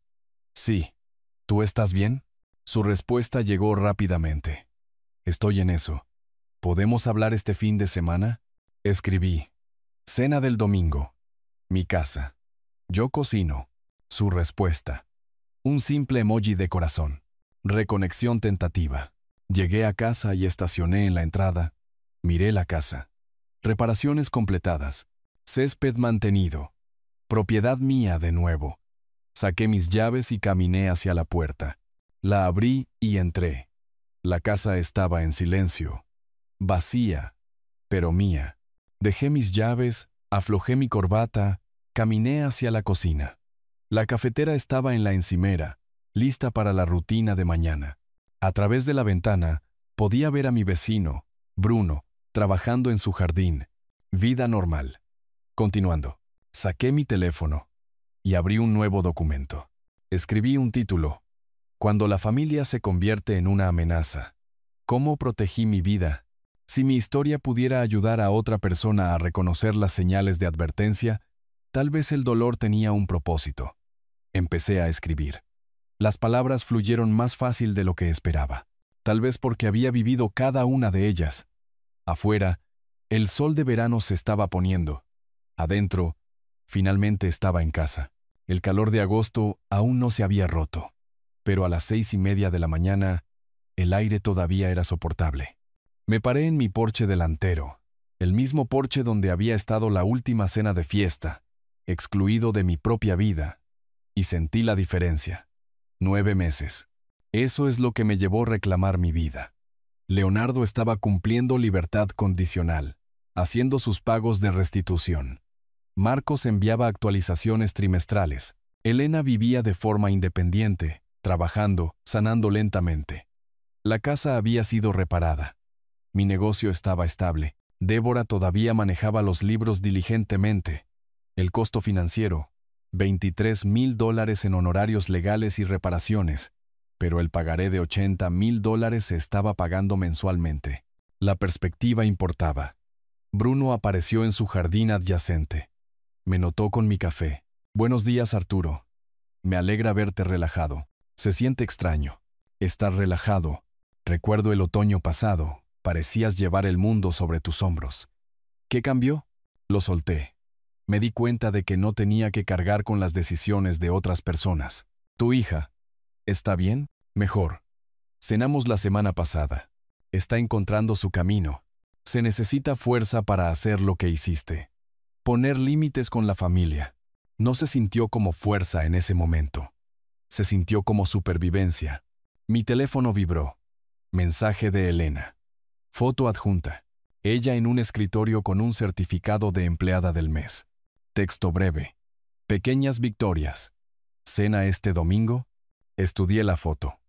A: Sí. ¿Tú estás bien? Su respuesta llegó rápidamente. Estoy en eso. ¿Podemos hablar este fin de semana? Escribí. Cena del domingo. Mi casa. Yo cocino. Su respuesta. Un simple emoji de corazón. Reconexión tentativa. Llegué a casa y estacioné en la entrada. Miré la casa. Reparaciones completadas. Césped mantenido. Propiedad mía de nuevo. Saqué mis llaves y caminé hacia la puerta. La abrí y entré. La casa estaba en silencio. Vacía, pero mía. Dejé mis llaves, aflojé mi corbata, caminé hacia la cocina. La cafetera estaba en la encimera, lista para la rutina de mañana. A través de la ventana, podía ver a mi vecino, Bruno, trabajando en su jardín. Vida normal. Continuando, saqué mi teléfono y abrí un nuevo documento. Escribí un título. Cuando la familia se convierte en una amenaza. ¿Cómo protegí mi vida? Si mi historia pudiera ayudar a otra persona a reconocer las señales de advertencia, tal vez el dolor tenía un propósito. Empecé a escribir. Las palabras fluyeron más fácil de lo que esperaba. Tal vez porque había vivido cada una de ellas. Afuera, el sol de verano se estaba poniendo. Adentro, finalmente estaba en casa. El calor de agosto aún no se había roto. Pero a las 6:30 de la mañana, el aire todavía era soportable. Me paré en mi porche delantero, el mismo porche donde había estado la última cena de fiesta, excluido de mi propia vida, y sentí la diferencia. 9 meses. Eso es lo que me llevó a reclamar mi vida. Leonardo estaba cumpliendo libertad condicional, haciendo sus pagos de restitución. Marcos enviaba actualizaciones trimestrales. Elena vivía de forma independiente, trabajando, sanando lentamente. La casa había sido reparada. Mi negocio estaba estable. Débora todavía manejaba los libros diligentemente. El costo financiero, $23,000 en honorarios legales y reparaciones, pero el pagaré de $80,000 se estaba pagando mensualmente. La perspectiva importaba. Bruno apareció en su jardín adyacente. Me notó con mi café. Buenos días, Arturo. Me alegra verte relajado. Se siente extraño. Estar relajado. Recuerdo el otoño pasado. Parecías llevar el mundo sobre tus hombros. ¿Qué cambió? Lo solté. Me di cuenta de que no tenía que cargar con las decisiones de otras personas. ¿Tu hija está bien? Mejor. Cenamos la semana pasada. Está encontrando su camino. Se necesita fuerza para hacer lo que hiciste. Poner límites con la familia. No se sintió como fuerza en ese momento. Se sintió como supervivencia. Mi teléfono vibró. Mensaje de Elena. Foto adjunta. Ella en un escritorio con un certificado de empleada del mes. Texto breve. Pequeñas victorias. ¿Cena este domingo? Estudié la foto.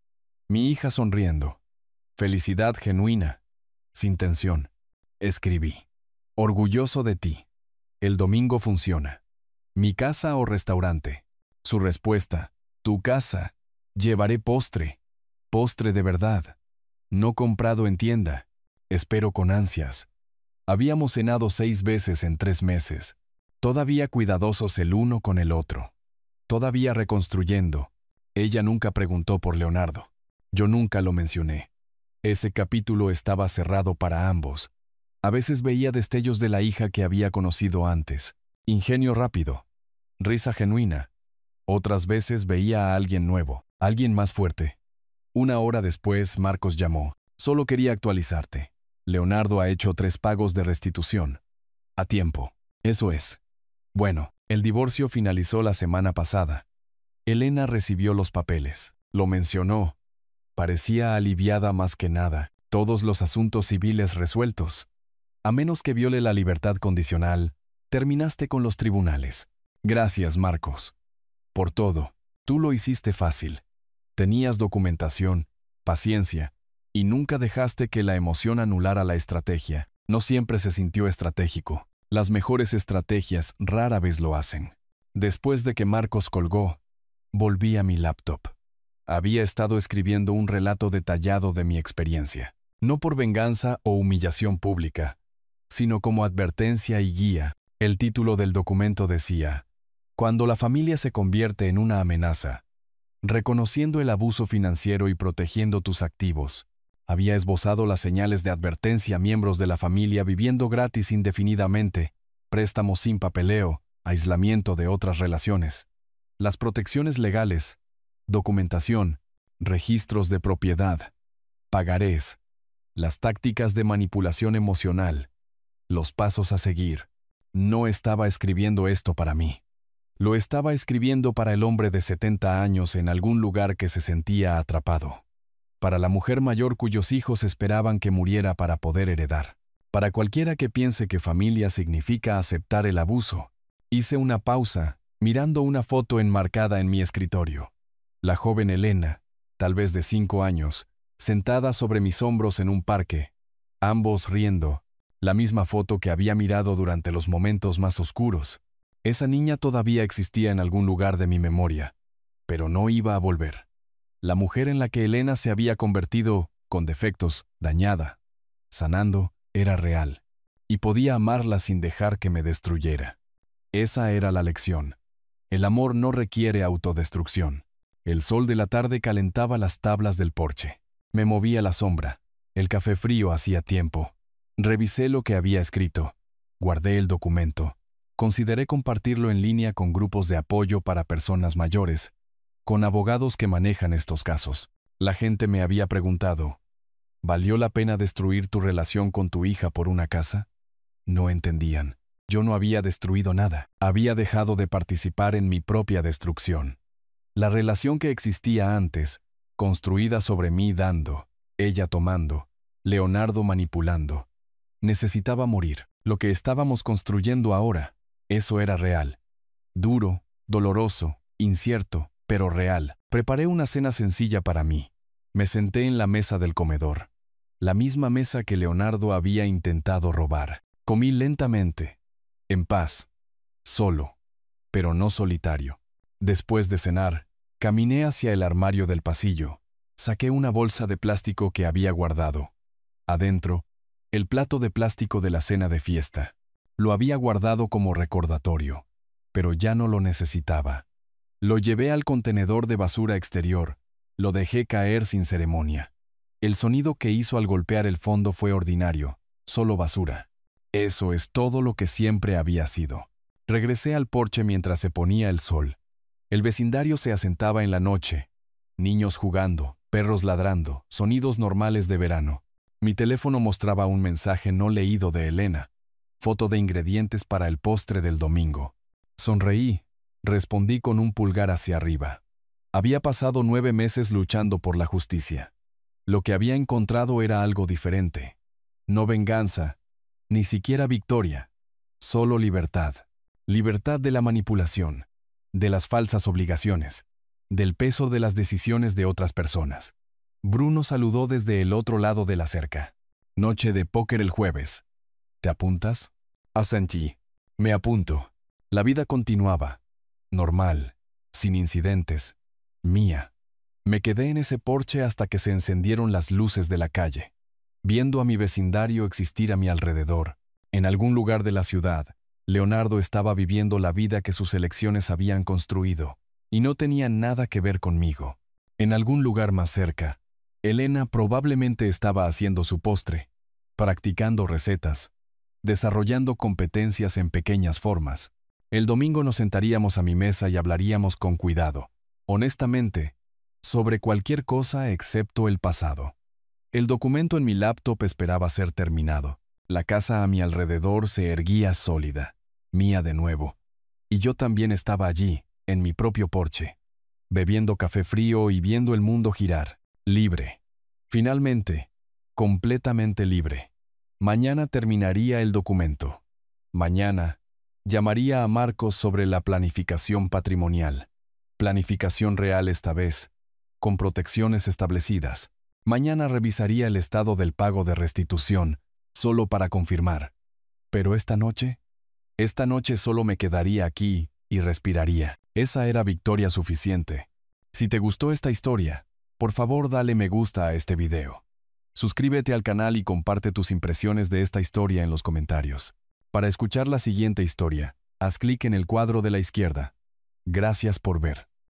A: Mi hija sonriendo. Felicidad genuina. Sin tensión. Escribí. Orgulloso de ti. El domingo funciona. ¿Mi casa o restaurante? Su respuesta. Tu casa. Llevaré postre. Postre de verdad. No comprado en tienda. Espero con ansias. Habíamos cenado 6 veces en 3 meses. Todavía cuidadosos el uno con el otro. Todavía reconstruyendo. Ella nunca preguntó por Leonardo. Yo nunca lo mencioné. Ese capítulo estaba cerrado para ambos. A veces veía destellos de la hija que había conocido antes. Ingenio rápido. Risa genuina. Otras veces veía a alguien nuevo, alguien más fuerte. 1 hora después, Marcos llamó. Solo quería actualizarte. Leonardo ha hecho 3 pagos de restitución. A tiempo. Eso es. Bueno, el divorcio finalizó la semana pasada. Elena recibió los papeles. Lo mencionó. Parecía aliviada más que nada. Todos los asuntos civiles resueltos. A menos que viole la libertad condicional, terminaste con los tribunales. Gracias, Marcos. Por todo. Tú lo hiciste fácil. Tenías documentación, paciencia, y nunca dejaste que la emoción anulara la estrategia. No siempre se sintió estratégico. Las mejores estrategias rara vez lo hacen. Después de que Marcos colgó, volví a mi laptop. Había estado escribiendo un relato detallado de mi experiencia. No por venganza o humillación pública, sino como advertencia y guía. El título del documento decía, Cuando la familia se convierte en una amenaza, reconociendo el abuso financiero y protegiendo tus activos. Había esbozado las señales de advertencia a miembros de la familia viviendo gratis indefinidamente, préstamos sin papeleo, aislamiento de otras relaciones. Las protecciones legales, documentación, registros de propiedad, pagarés, las tácticas de manipulación emocional, los pasos a seguir. No estaba escribiendo esto para mí. Lo estaba escribiendo para el hombre de 70 años en algún lugar que se sentía atrapado. Para la mujer mayor cuyos hijos esperaban que muriera para poder heredar. Para cualquiera que piense que familia significa aceptar el abuso. Hice una pausa, mirando una foto enmarcada en mi escritorio. La joven Elena, tal vez de 5 años, sentada sobre mis hombros en un parque, ambos riendo, la misma foto que había mirado durante los momentos más oscuros. Esa niña todavía existía en algún lugar de mi memoria, pero no iba a volver. La mujer en la que Elena se había convertido, con defectos, dañada, sanando, era real, y podía amarla sin dejar que me destruyera. Esa era la lección. El amor no requiere autodestrucción. El sol de la tarde calentaba las tablas del porche. Me moví a la sombra. El café frío hacía tiempo. Revisé lo que había escrito. Guardé el documento. Consideré compartirlo en línea con grupos de apoyo para personas mayores, con abogados que manejan estos casos. La gente me había preguntado, ¿valió la pena destruir tu relación con tu hija por una casa? No entendían. Yo no había destruido nada. Había dejado de participar en mi propia destrucción. La relación que existía antes, construida sobre mí dando, ella tomando, Leonardo manipulando, necesitaba morir. Lo que estábamos construyendo ahora, eso era real. Duro, doloroso, incierto, pero real. Preparé una cena sencilla para mí. Me senté en la mesa del comedor, la misma mesa que Leonardo había intentado robar. Comí lentamente, en paz, solo, pero no solitario. Después de cenar, caminé hacia el armario del pasillo. Saqué una bolsa de plástico que había guardado. Adentro, el plato de plástico de la cena de fiesta. Lo había guardado como recordatorio, pero ya no lo necesitaba. Lo llevé al contenedor de basura exterior. Lo dejé caer sin ceremonia. El sonido que hizo al golpear el fondo fue ordinario, solo basura. Eso es todo lo que siempre había sido. Regresé al porche mientras se ponía el sol. El vecindario se asentaba en la noche. Niños jugando, perros ladrando, sonidos normales de verano. Mi teléfono mostraba un mensaje no leído de Elena. Foto de ingredientes para el postre del domingo. Sonreí. Respondí con un pulgar hacia arriba. Había pasado 9 meses luchando por la justicia. Lo que había encontrado era algo diferente. No venganza, ni siquiera victoria. Solo libertad. Libertad de la manipulación, de las falsas obligaciones, del peso de las decisiones de otras personas. Bruno saludó desde el otro lado de la cerca. Noche de póker el jueves. ¿Te apuntas? Asentí. Me apunto. La vida continuaba. Normal, sin incidentes. Mía. Me quedé en ese porche hasta que se encendieron las luces de la calle, viendo a mi vecindario existir a mi alrededor. En algún lugar de la ciudad, Leonardo estaba viviendo la vida que sus elecciones habían construido, y no tenía nada que ver conmigo. En algún lugar más cerca, Elena probablemente estaba haciendo su postre, practicando recetas, desarrollando competencias en pequeñas formas. El domingo nos sentaríamos a mi mesa y hablaríamos con cuidado, honestamente, sobre cualquier cosa excepto el pasado. El documento en mi laptop esperaba ser terminado. La casa a mi alrededor se erguía sólida, mía de nuevo. Y yo también estaba allí, en mi propio porche, bebiendo café frío y viendo el mundo girar, libre. Finalmente, completamente libre. Mañana terminaría el documento. Mañana, llamaría a Marcos sobre la planificación patrimonial. Planificación real esta vez, con protecciones establecidas. Mañana revisaría el estado del pago de restitución, solo para confirmar. Pero esta noche solo me quedaría aquí y respiraría. Esa era victoria suficiente. Si te gustó esta historia, por favor dale me gusta a este video. Suscríbete al canal y comparte tus impresiones de esta historia en los comentarios. Para escuchar la siguiente historia, haz clic en el cuadro de la izquierda. Gracias por ver.